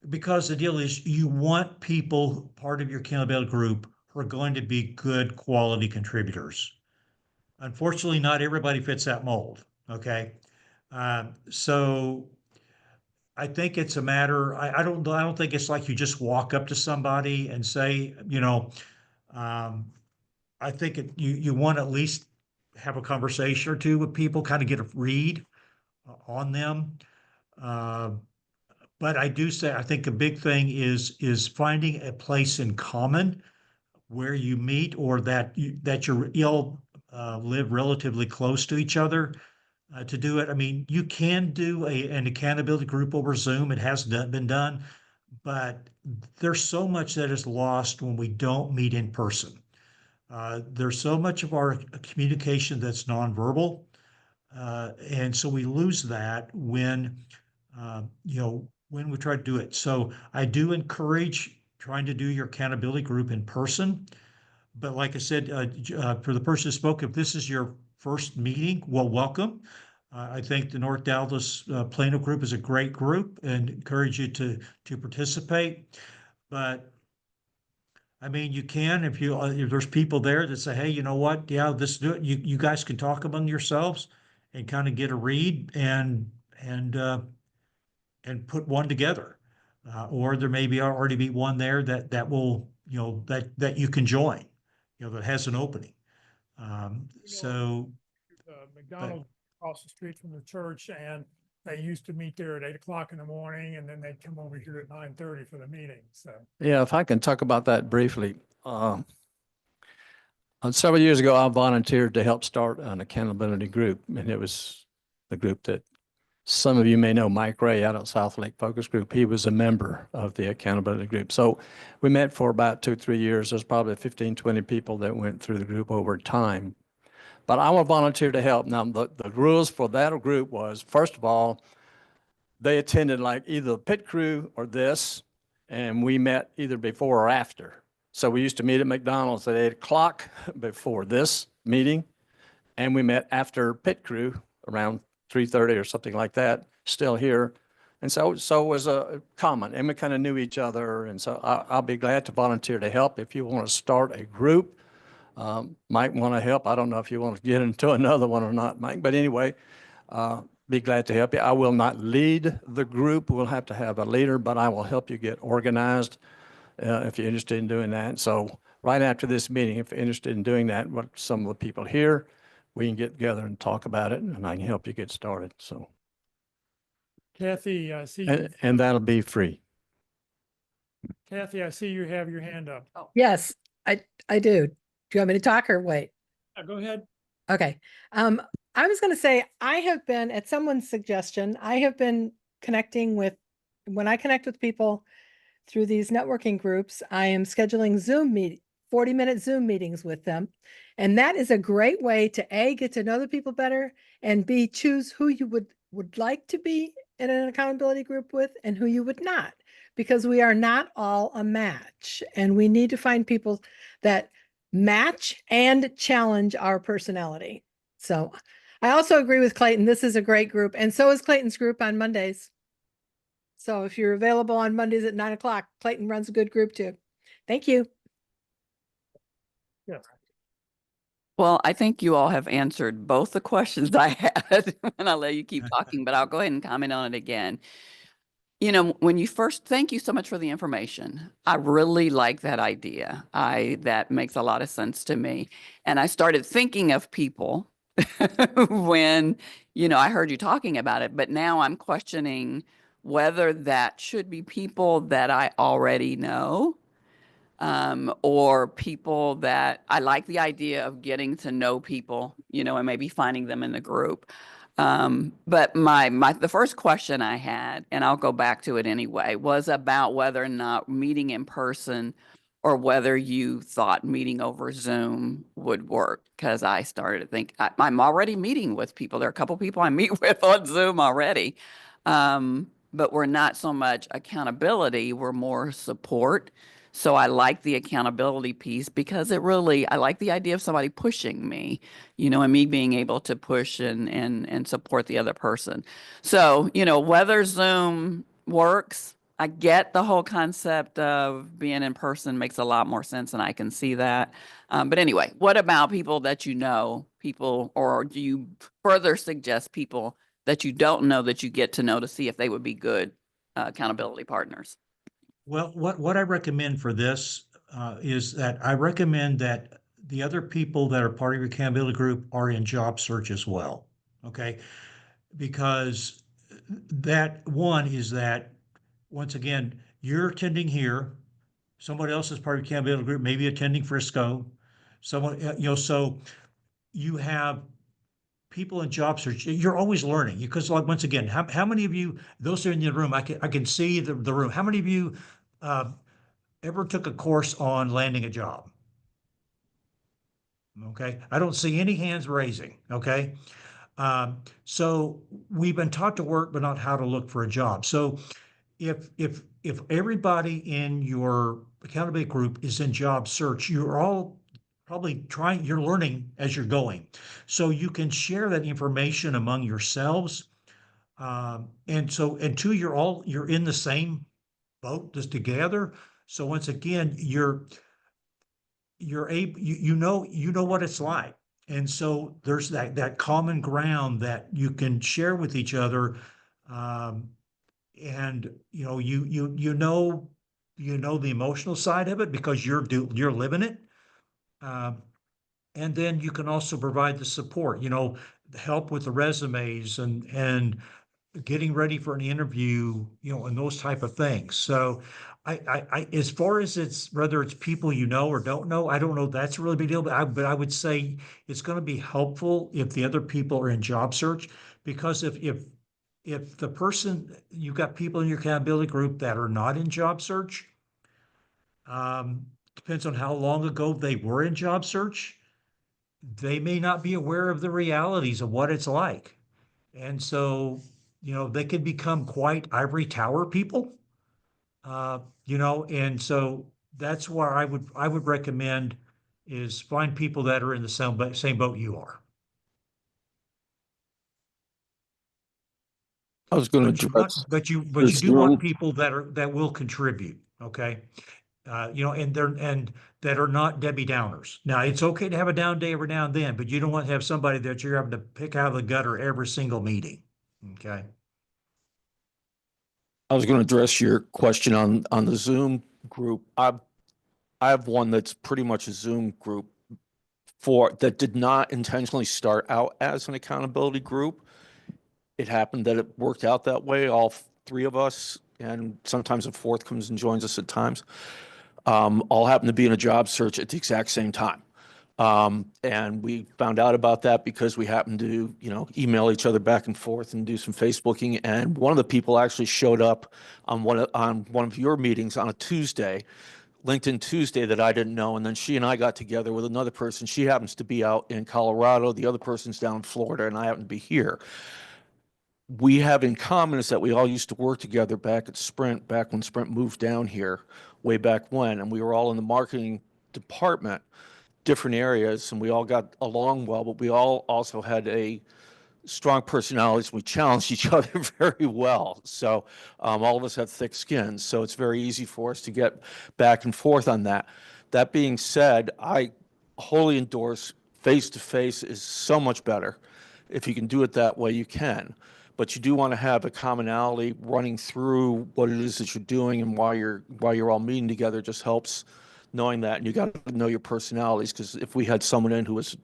because the deal is you want people, part of your accountability group, who are going to be good quality contributors. Unfortunately, not everybody fits that mold. Okay. So I think it's a matter, I don't think it's like you just walk up to somebody and say, I think you want to at least have a conversation or two with people, kind of get a read on them. But I do say, I think a big thing is finding a place in common where you meet, or that you're live relatively close to each other to do it. I mean, you can do an accountability group over Zoom. It has been done, but there's so much that is lost when we don't meet in person. There's so much of our communication that's nonverbal. And so we lose that when, when we try to do it. So I do encourage trying to do your accountability group in person. But like I said, for the person who spoke, if this is your first meeting, well, welcome. I think the North Dallas Plano group is a great group and encourage you to participate. But I mean, you can, if there's people there that say, hey, you know what? Yeah, do it. You guys can talk among yourselves and kind of get a read and put one together. Or there may already be one there that will, that you can join, that has an opening. McDonald's across the street from the church, and they used to meet there at 8 o'clock in the morning, and then they'd come over here at 9:30 for the meeting. So Yeah, if I can talk about that briefly. Several years ago, I volunteered to help start an accountability group, and it was the group that some of you may know, Mike Ray out at South Lake Focus Group. He was a member of the accountability group. So we met for about 2-3 years. There's probably 15, 20 people that went through the group over time. But I will volunteer to help. Now, the rules for that group was, first of all, they attended like either the pit crew or this, and we met either before or after. So we used to meet at McDonald's at 8 o'clock before this meeting, and we met after pit crew around 3:30 or something like that, still here. And so it was a common, and we kind of knew each other. And so I'll be glad to volunteer to help if you want to start a group. Mike want to help. I don't know if you want to get into another one or not, Mike, but anyway, be glad to help you. I will not lead the group. We'll have to have a leader, but I will help you get organized if you're interested in doing that. So right after this meeting, if you're interested in doing that, what some of the people here, we can get together and talk about it, and I can help you get started. So, Kathy, I see. and that'll be free. Kathy, I see you have your hand up. Oh, Yes, I do. Do you want me to talk or wait? go ahead. Okay. I was going to say, I have been, at someone's suggestion, I have been connecting with, when I connect with people through these networking groups, I am scheduling 40-minute Zoom meetings with them. And that is a great way to A, get to know the people better, and B, choose who you would like to be in an accountability group with and who you would not, because we are not all a match. And we need to find people that match and challenge our personality. So I also agree with Clayton. This is a great group. And so is Clayton's group on Mondays. So if you're available on Mondays at 9 o'clock, Clayton runs a good group too. Thank you. Yes. Well, I think you all have answered both the questions I had, and I'll let you keep talking, but I'll go ahead and comment on it again. You know, when you first, thank you so much for the information. I really like that idea. That makes a lot of sense to me. And I started thinking of people when, I heard you talking about it, but now I'm questioning whether that should be people that I already know, or people that I like the idea of getting to know people, and maybe finding them in the group. But the first question I had, and I'll go back to it anyway, was about whether or not meeting in person or whether you thought meeting over Zoom would work. Because I started to think I'm already meeting with people. There are a couple people I meet with on Zoom already. But we're not so much accountability, we're more support. So I like the accountability piece because I like the idea of somebody pushing me, and me being able to push and support the other person. So, whether Zoom works, I get the whole concept of being in person makes a lot more sense, and I can see that. But anyway, what about people that or do you further suggest people that you don't know that you get to know to see if they would be good accountability partners? Well, what I recommend for this is that I recommend that the other people that are part of your accountability group are in job search as well. Okay. Because that one is that, once again, you're attending here, somebody else is part of your accountability group, maybe attending Frisco, someone, so you have people in job search, you're always learning because, like, once again, how many of you, those are in the room, I can see the room. How many of you ever took a course on landing a job? Okay, I don't see any hands raising. Okay, so we've been taught to work, but not how to look for a job. So if everybody in your accountability group is in job search, you're all probably you're learning as you're going. So you can share that information among yourselves. And two, you're in the same boat just together. So once again, you're able, you know what it's like. And so there's that common ground that you can share with each other. And you know the emotional side of it because you're living it. And then you can also provide the support, help with the resumes and getting ready for an interview, and those type of things. So as far as whether it's people or don't know, I don't know. That's a really big deal. But I would say it's going to be helpful if the other people are in job search, because if the person, you've got people in your accountability group that are not in job search, depends on how long ago they were in job search, they may not be aware of the realities of what it's like. And so, they can become quite ivory tower people, and so that's where I would recommend is find people that are in the same boat you are. I was going to but you do want people that will contribute, okay? And that are not Debbie Downers. Now, it's okay to have a down day every now and then, but you don't want to have somebody that you're having to pick out of the gutter every single meeting, okay? I was going to address your question on the Zoom group. I have one that's pretty much a Zoom group that did not intentionally start out as an accountability group. It happened that it worked out that way. All three of us, and sometimes a fourth comes and joins us at times, all happened to be in a job search at the exact same time. And we found out about that because we happened to, email each other back and forth and do some Facebooking. And one of the people actually showed up on one of your meetings on a Tuesday, LinkedIn Tuesday, that I didn't know. And then she and I got together with another person. She happens to be out in Colorado. The other person's down in Florida, and I happen to be here. We have in common is that we all used to work together back at Sprint, back when Sprint moved down here, way back when. And we were all in the marketing department, different areas, and we all got along well, but we all also had a strong personalities. We challenged each other very well. So all of us have thick skins. So it's very easy for us to get back and forth on that. That being said, I wholly endorse face-to-face is so much better. If you can do it that way, you can. But you do want to have a commonality running through what it is that you're doing and why you're all meeting together. Just helps knowing that. And you got to know your personalities, because if we had someone in who was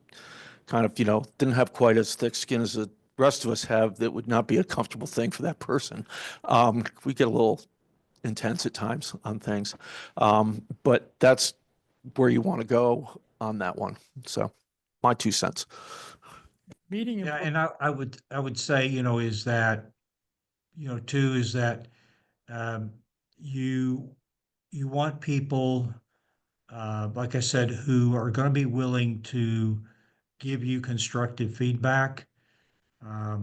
kind of, didn't have quite as thick skin as the rest of us have, that would not be a comfortable thing for that person. We get a little intense at times on things. But that's where you want to go on that one. So my 2 cents. Yeah, and I would say, is that, too, is that you want people, like I said, who are going to be willing to give you constructive feedback. I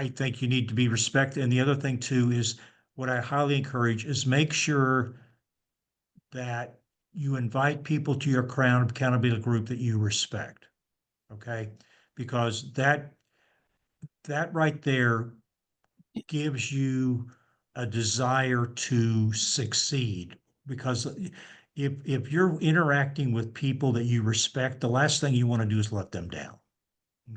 think you need to be respected. And the other thing too is what I highly encourage is make sure that you invite people to your accountability group that you respect. Okay. Because that right there gives you a desire to succeed. Because if you're interacting with people that you respect, the last thing you want to do is let them down.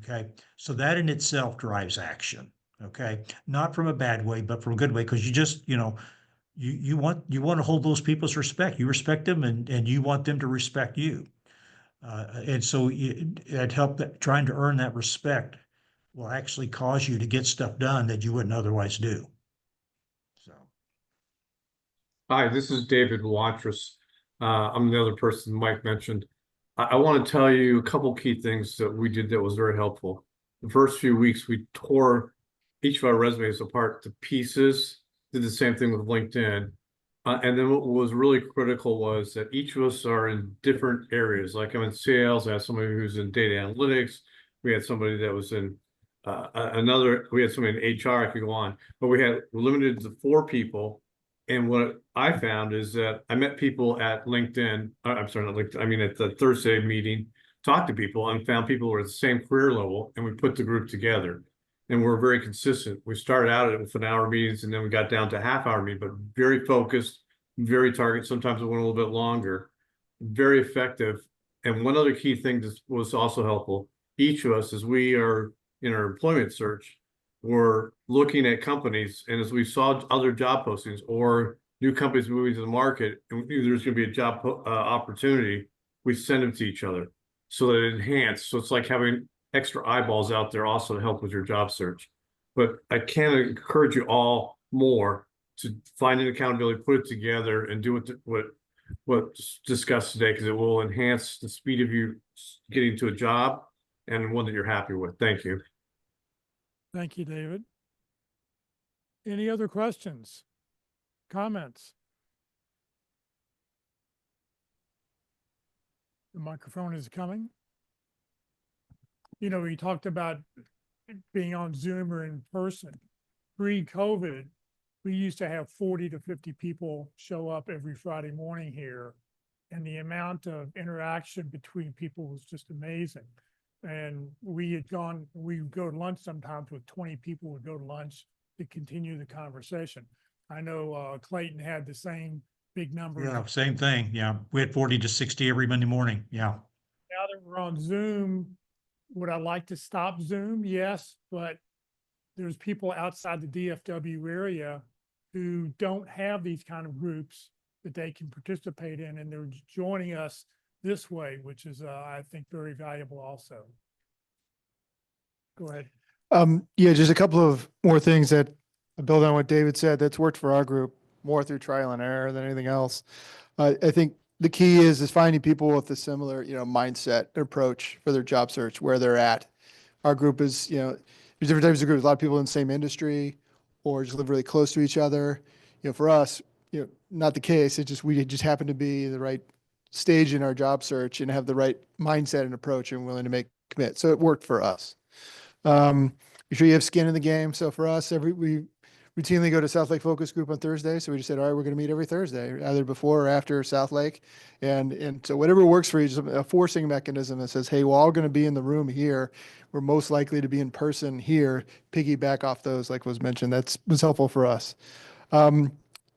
Okay. So that in itself drives action. Okay. Not from a bad way, but from a good way. Because you just, you want to hold those people's respect. You respect them and you want them to respect you. And so it helped that trying to earn that respect will actually cause you to get stuff done that you wouldn't otherwise do. So. Hi, this is David Watrous. I'm the other person Mike mentioned. I want to tell you a couple key things that we did that was very helpful. The first few weeks, we tore each of our resumes apart to pieces, did the same thing with LinkedIn. And then what was really critical was that each of us are in different areas. Like I'm in sales, I have somebody who's in data analytics. We had somebody that was in we had somebody in HR, I could go on, but we're limited to 4 people. And what I found is that I met people at LinkedIn, I'm sorry, not LinkedIn, I mean, at the Thursday meeting, talked to people and found people who were at the same career level, and we put the group together. And we're very consistent. We started out with an hour meetings, and then we got down to half-hour meetings, but very focused, very targeted. Sometimes it went a little bit longer, very effective. And one other key thing that was also helpful, each of us, as we are in our employment search, we're looking at companies, and as we saw other job postings or new companies moving to the market, and we knew there's going to be a job opportunity, we send them to each other so that it enhances. So it's like having extra eyeballs out there also to help with your job search. But I can encourage you all more to find an accountability, put it together, and do what's discussed today, because it will enhance the speed of you getting to a job and one that you're happy with. Thank you. Thank you, David. Any other questions, comments? The microphone is coming. You know, we talked about being on Zoom or in person. Pre-COVID, we used to have 40 to 50 people show up every Friday morning here. And the amount of interaction between people was just amazing. And we'd go to lunch sometimes with 20 people would go to lunch to continue the conversation. I know Clayton had the same big number. Yeah, same thing. Yeah. We had 40 to 60 every Monday morning. Yeah. Now that we're on Zoom, would I like to stop Zoom? Yes, but there's people outside the DFW area who don't have these kind of groups that they can participate in, and they're joining us this way, which is, I think, very valuable also. Go ahead. Yeah, just a couple of more things that build on what David said that's worked for our group more through trial and error than anything else. I think the key is finding people with a similar, mindset approach for their job search, where they're at. Our group is, there's different types of groups. A lot of people in the same industry or just live really close to each other. For us, not the case. We just happen to be the right stage in our job search and have the right mindset and approach and willing to commit. So it worked for us. Be sure you have skin in the game. So for us, we routinely go to South Lake Focus Group on Thursday. So we just said, all right, we're going to meet every Thursday, either before or after South Lake. And so whatever works for you, just a forcing mechanism that says, hey, we're all going to be in the room here. We're most likely to be in person here, piggyback off those, like was mentioned. That was helpful for us.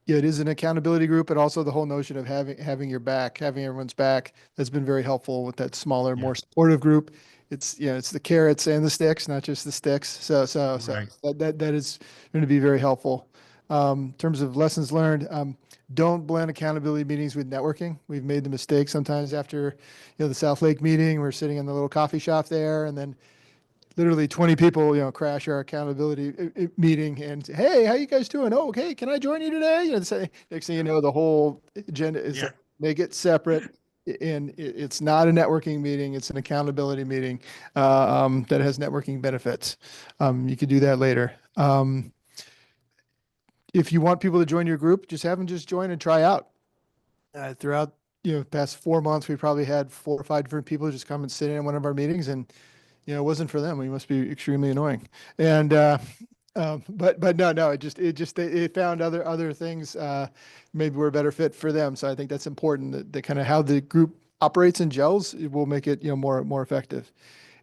Yeah, it is an accountability group, but also the whole notion of having your back, having everyone's back. That's been very helpful with that smaller, more supportive group. It's it's the carrots and the sticks, not just the sticks. So Right. that is going to be very helpful. In terms of lessons learned, don't blend accountability meetings with networking. We've made the mistake sometimes after the South Lake meeting. We're sitting in the little coffee shop there, and then literally 20 people, crash our accountability meeting and say, hey, how you guys doing? Oh, okay. Can I join you today? Next thing you know, the whole agenda is make it separate. And it's not a networking meeting. It's an accountability meeting that has networking benefits. You could do that later. If you want people to join your group, just have them just join and try out. Throughout the past 4 months, we probably had 4 or 5 different people just come and sit in one of our meetings, and it wasn't for them. We must be extremely annoying. And but no, it found other things maybe were a better fit for them. So I think that's important, that kind of how the group operates and gels, it will make it more effective.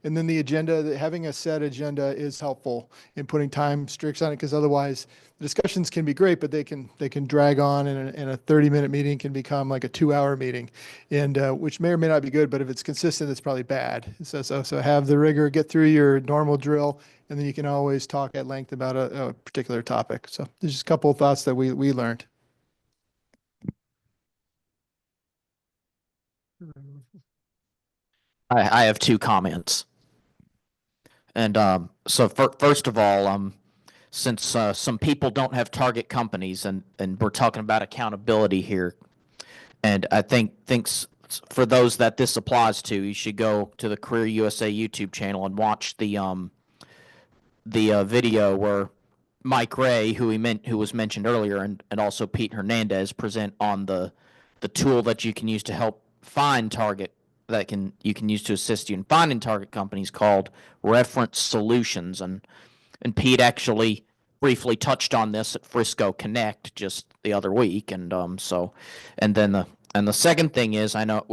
And then the agenda, having a set agenda is helpful in putting time streaks on it, because otherwise the discussions can be great, but they can drag on, and a 30-minute meeting can become like a 2-hour meeting, and which may or may not be good, but if it's consistent, it's probably bad. So have the rigor, get through your normal drill, and then you can always talk at length about a particular topic. So there's just a couple of thoughts that we learned. I have 2 comments. And so first of all, since some people don't have target companies, and we're talking about accountability here, And I thinks for those that this applies to, you should go to the Career USA YouTube channel and watch the video where Mike Ray, who was mentioned earlier, and also Pete Hernandez present on the tool that you can use to help find target you can use to assist you in finding target companies called Reference Solutions. And Pete actually briefly touched on this at Frisco Connect just the other week. And then the second thing is, I know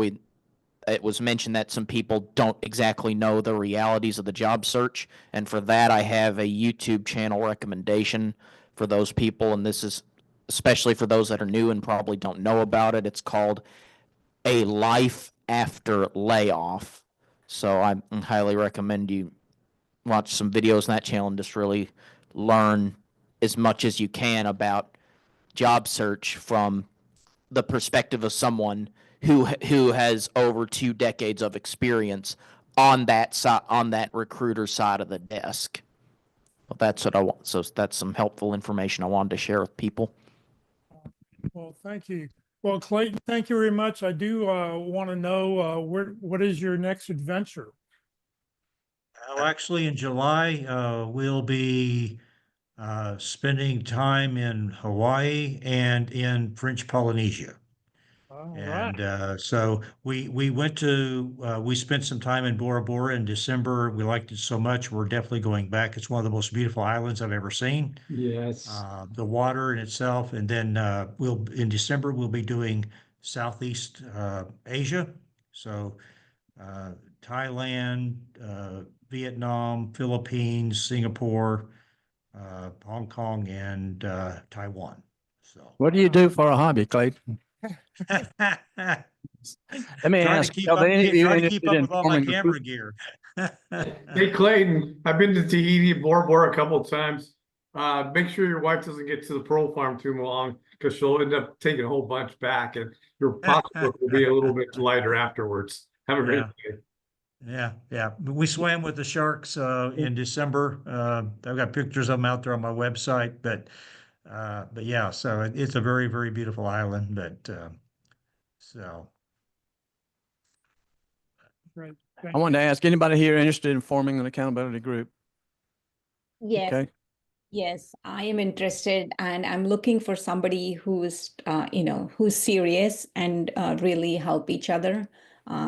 it was mentioned that some people don't exactly know the realities of the job search. And for that, I have a YouTube channel recommendation for those people. And this is especially for those that are new and probably don't know about it. It's called A Life After Layoff. So I highly recommend you watch some videos on that channel and just really learn as much as you can about job search from the perspective of someone who has over 2 decades of experience on that recruiter side of the desk. Well, that's what I want. So that's some helpful information I wanted to share with people. Well, thank you. Well, Clayton, thank you very much. I do want to know what is your next adventure? Well, actually, in July, we'll be spending time in Hawaii and in French Polynesia. And so we spent some time in Bora Bora in December. We liked it so much, we're definitely going back. It's one of the most beautiful islands I've ever seen. Yes. The water in itself, and then in December we'll be doing Southeast Asia. So Thailand, Vietnam, Philippines, Singapore, Hong Kong, and Taiwan. So What do you do for a hobby, Clayton? Let me ask. Trying to keep up with all my camera gear. Hey, Clayton, I've been to Tahiti and Bora Bora a couple of times. Make sure your wife doesn't get to the pearl farm too long, because she'll end up taking a whole bunch back, and your pocketbook will be a little bit lighter afterwards. Have a great day. Yeah. We swam with the sharks in December. I've got pictures of them out there on my website, but yeah, so it's a very, very beautiful island. But so. Right. I wanted to ask anybody here interested in forming an accountability group? Yes. Okay. Yes, I am interested, and I'm looking for somebody who's, who's serious and really help each other.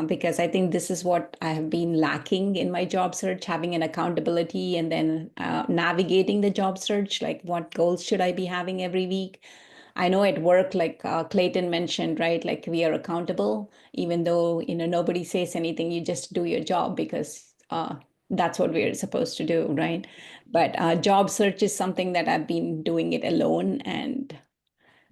Because I think this is what I have been lacking in my job search, having an accountability and then navigating the job search, like what goals should I be having every week? I know at work, like Clayton mentioned, right? Like we are accountable, even though, nobody says anything, you just do your job because that's what we're supposed to do, right? But job search is something that I've been doing it alone, and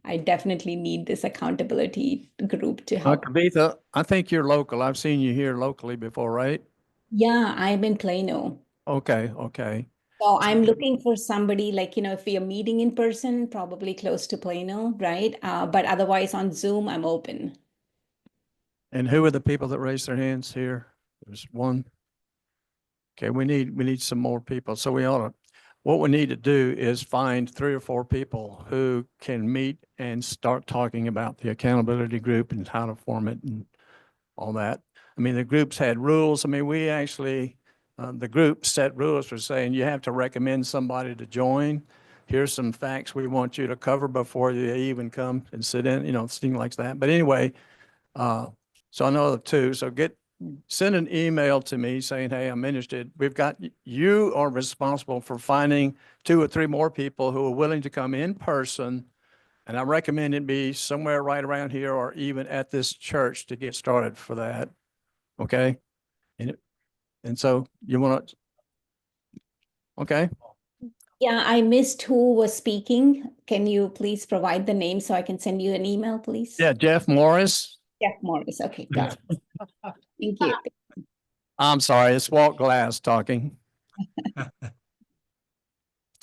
I definitely need this accountability group to help. Kavitha, I think you're local. I've seen you here locally before, right? Yeah, I'm in Plano. Okay. So I'm looking for somebody like, if we are meeting in person, probably close to Plano, right? But otherwise on Zoom, I'm open. And who are the people that raised their hands here? There's one. Okay, we need some more people. So what we need to do is find 3 or 4 people who can meet and start talking about the accountability group and how to form it and all that. I mean, the groups had rules. I mean, we actually, the group set rules for saying you have to recommend somebody to join. Here's some facts we want you to cover before you even come and sit in, things like that. But anyway, so I know the 2. So send an email to me saying, hey, I'm interested. You are responsible for finding 2 or 3 more people who are willing to come in person. And I recommend it be somewhere right around here or even at this church to get started for that. Okay. And so you want to, okay. Yeah, I missed who was speaking. Can you please provide the name so I can send you an email, please? Yeah, Jeff Morris. Jeff Morris. Okay, got it. Thank you. I'm sorry, it's Walt Glass talking.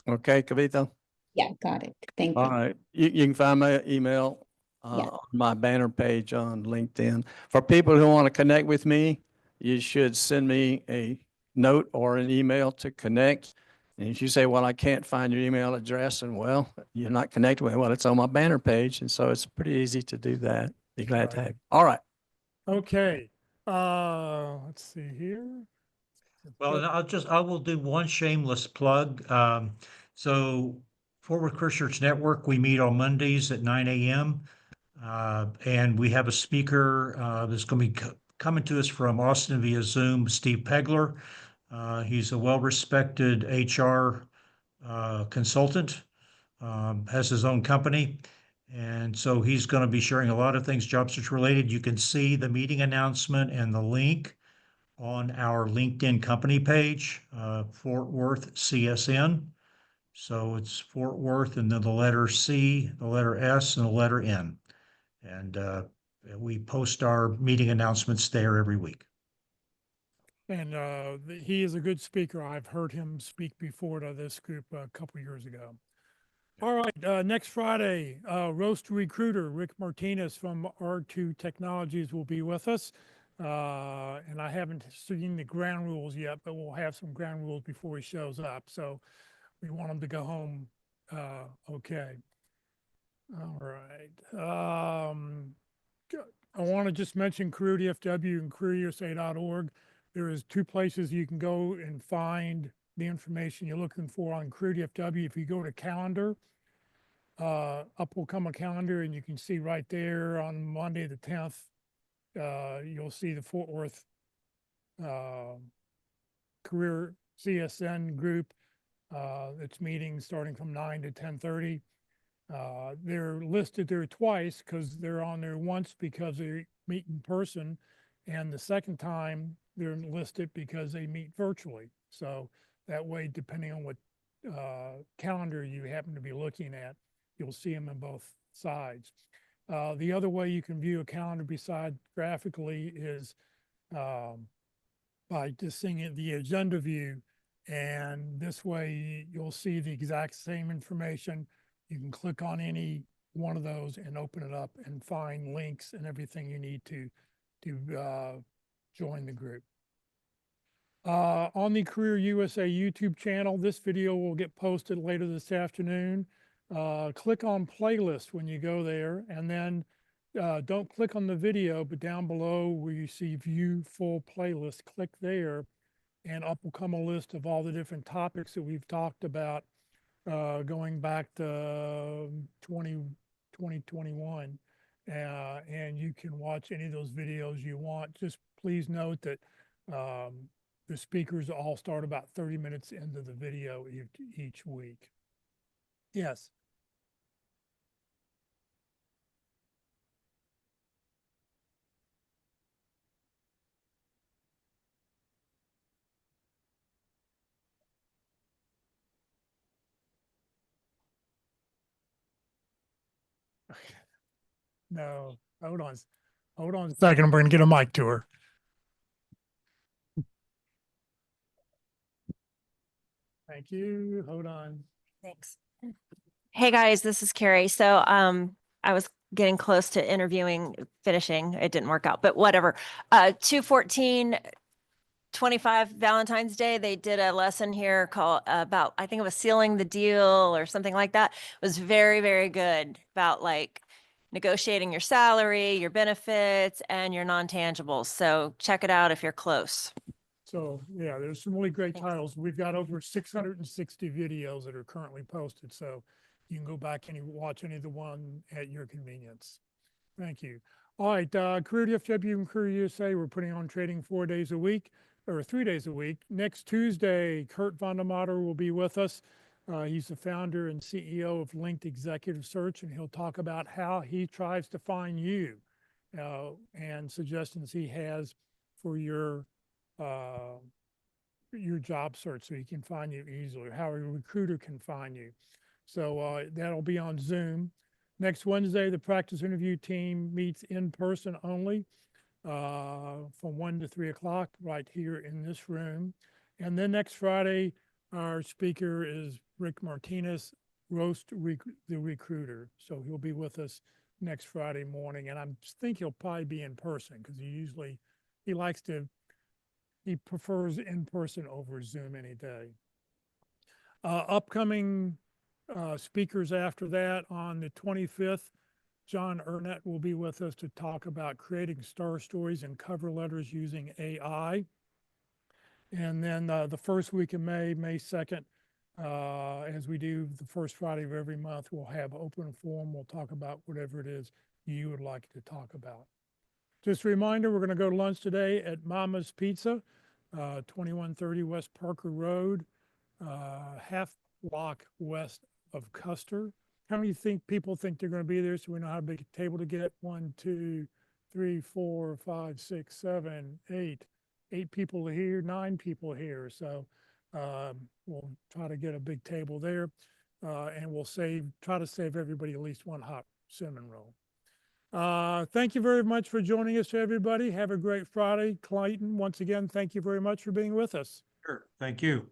Okay, Kavitha? Yeah, got it. Thank you. All right, you can find my email Yeah. on my banner page on LinkedIn. For people who want to connect with me, you should send me a note or an email to connect. And if you say, well, I can't find your email address, and well, you're not connected with it, well, it's on my banner page. And so it's pretty easy to do that. Be glad to have. All right. Okay, let's see here. Well, and I will do one shameless plug. So Fort Worth Christian Network, we meet on Mondays at 9 a.m. And we have a speaker that's going to be coming to us from Austin via Zoom, Steve Pegler. He's a well-respected HR consultant, has his own company. And so he's going to be sharing a lot of things job search related. You can see the meeting announcement and the link on our LinkedIn company page, Fort Worth CSN. So it's Fort Worth and then the letter C, the letter S, and the letter N. And we post our meeting announcements there every week. And he is a good speaker. I've heard him speak before to this group a couple years ago. All right, next Friday, Roast Recruiter, Rick Martinez from R2 Technologies will be with us. And I haven't seen the ground rules yet, but we'll have some ground rules before he shows up. So we want him to go home okay. All right. I want to just mention Career DFW and careerusa.org. There is 2 places you can go and find the information you're looking for on Career DFW. If you go to calendar, up will come a calendar, and you can see right there on Monday the 10th, you'll see the Fort Worth Career CSN group. It's meeting starting from 9 to 10:30. They're listed there twice because they're on there once because they meet in person, and the second time they're listed because they meet virtually. So that way, depending on what calendar you happen to be looking at, you'll see them on both sides. The other way you can view a calendar beside graphically is by just seeing it the agenda view, and this way you'll see the exact same information. You can click on any one of those and open it up and find links and everything you need to join the group. On the Career USA YouTube channel, this video will get posted later this afternoon. Click on playlist when you go there, and then don't click on the video, but down below where you see view full playlist, click there, and up will come a list of all the different topics that we've talked about going back to 2021. And you can watch any of those videos you want. Just please note that the speakers all start about 30 minutes into the video each week. Yes. No, hold on. Hold on a second. I'm going to get a mic to her. Thank you. Hold on. Thanks. Hey guys, this is Carrie. So I was getting close to finishing. It didn't work out, but whatever. 2/14/25 Valentine's Day, they did a lesson here called about, I think it was sealing the deal or something like that. It was very, very good about like negotiating your salary, your benefits, and your non-tangibles. So check it out if you're close. So yeah, there's some really great titles. We've got over 660 videos that are currently posted. So you can go back and watch any of the one at your convenience. Thank you. All right, Career DFW and Career USA, we're putting on training 4 days a week or 3 days a week. Next Tuesday, Kurt Vondermatter will be with us. He's the founder and CEO of Linked Executive Search, and he'll talk about how he tries to find you and suggestions he has for your job search so he can find you easily, how a recruiter can find you. So that'll be on Zoom. Next Wednesday, the practice interview team meets in person only from 1 to 3 o'clock right here in this room. And then next Friday, our speaker is Rick Martinez, the recruiter. So he'll be with us next Friday morning. And I think he'll probably be in person because he prefers in person over Zoom any day. Upcoming speakers after that on the 25th, John Ernett will be with us to talk about creating star stories and cover letters using AI. And then the first week of May, May 2nd, as we do the first Friday of every month, we'll have open forum. We'll talk about whatever it is you would like to talk about. Just a reminder, we're going to go to lunch today at Mama's Pizza, 2130 West Parker Road, half block west of Custer. How many people think they're going to be there so we know how big a table to get? 1, 2, 3, 4, 5, 6, 7, 8. 8 people here, 9 people here. So we'll try to get a big table there, and we'll try to save everybody at least one hot cinnamon roll. Thank you very much for joining us, everybody. Have a great Friday. Clayton, once again, thank you very much for being with us. Sure. Thank you.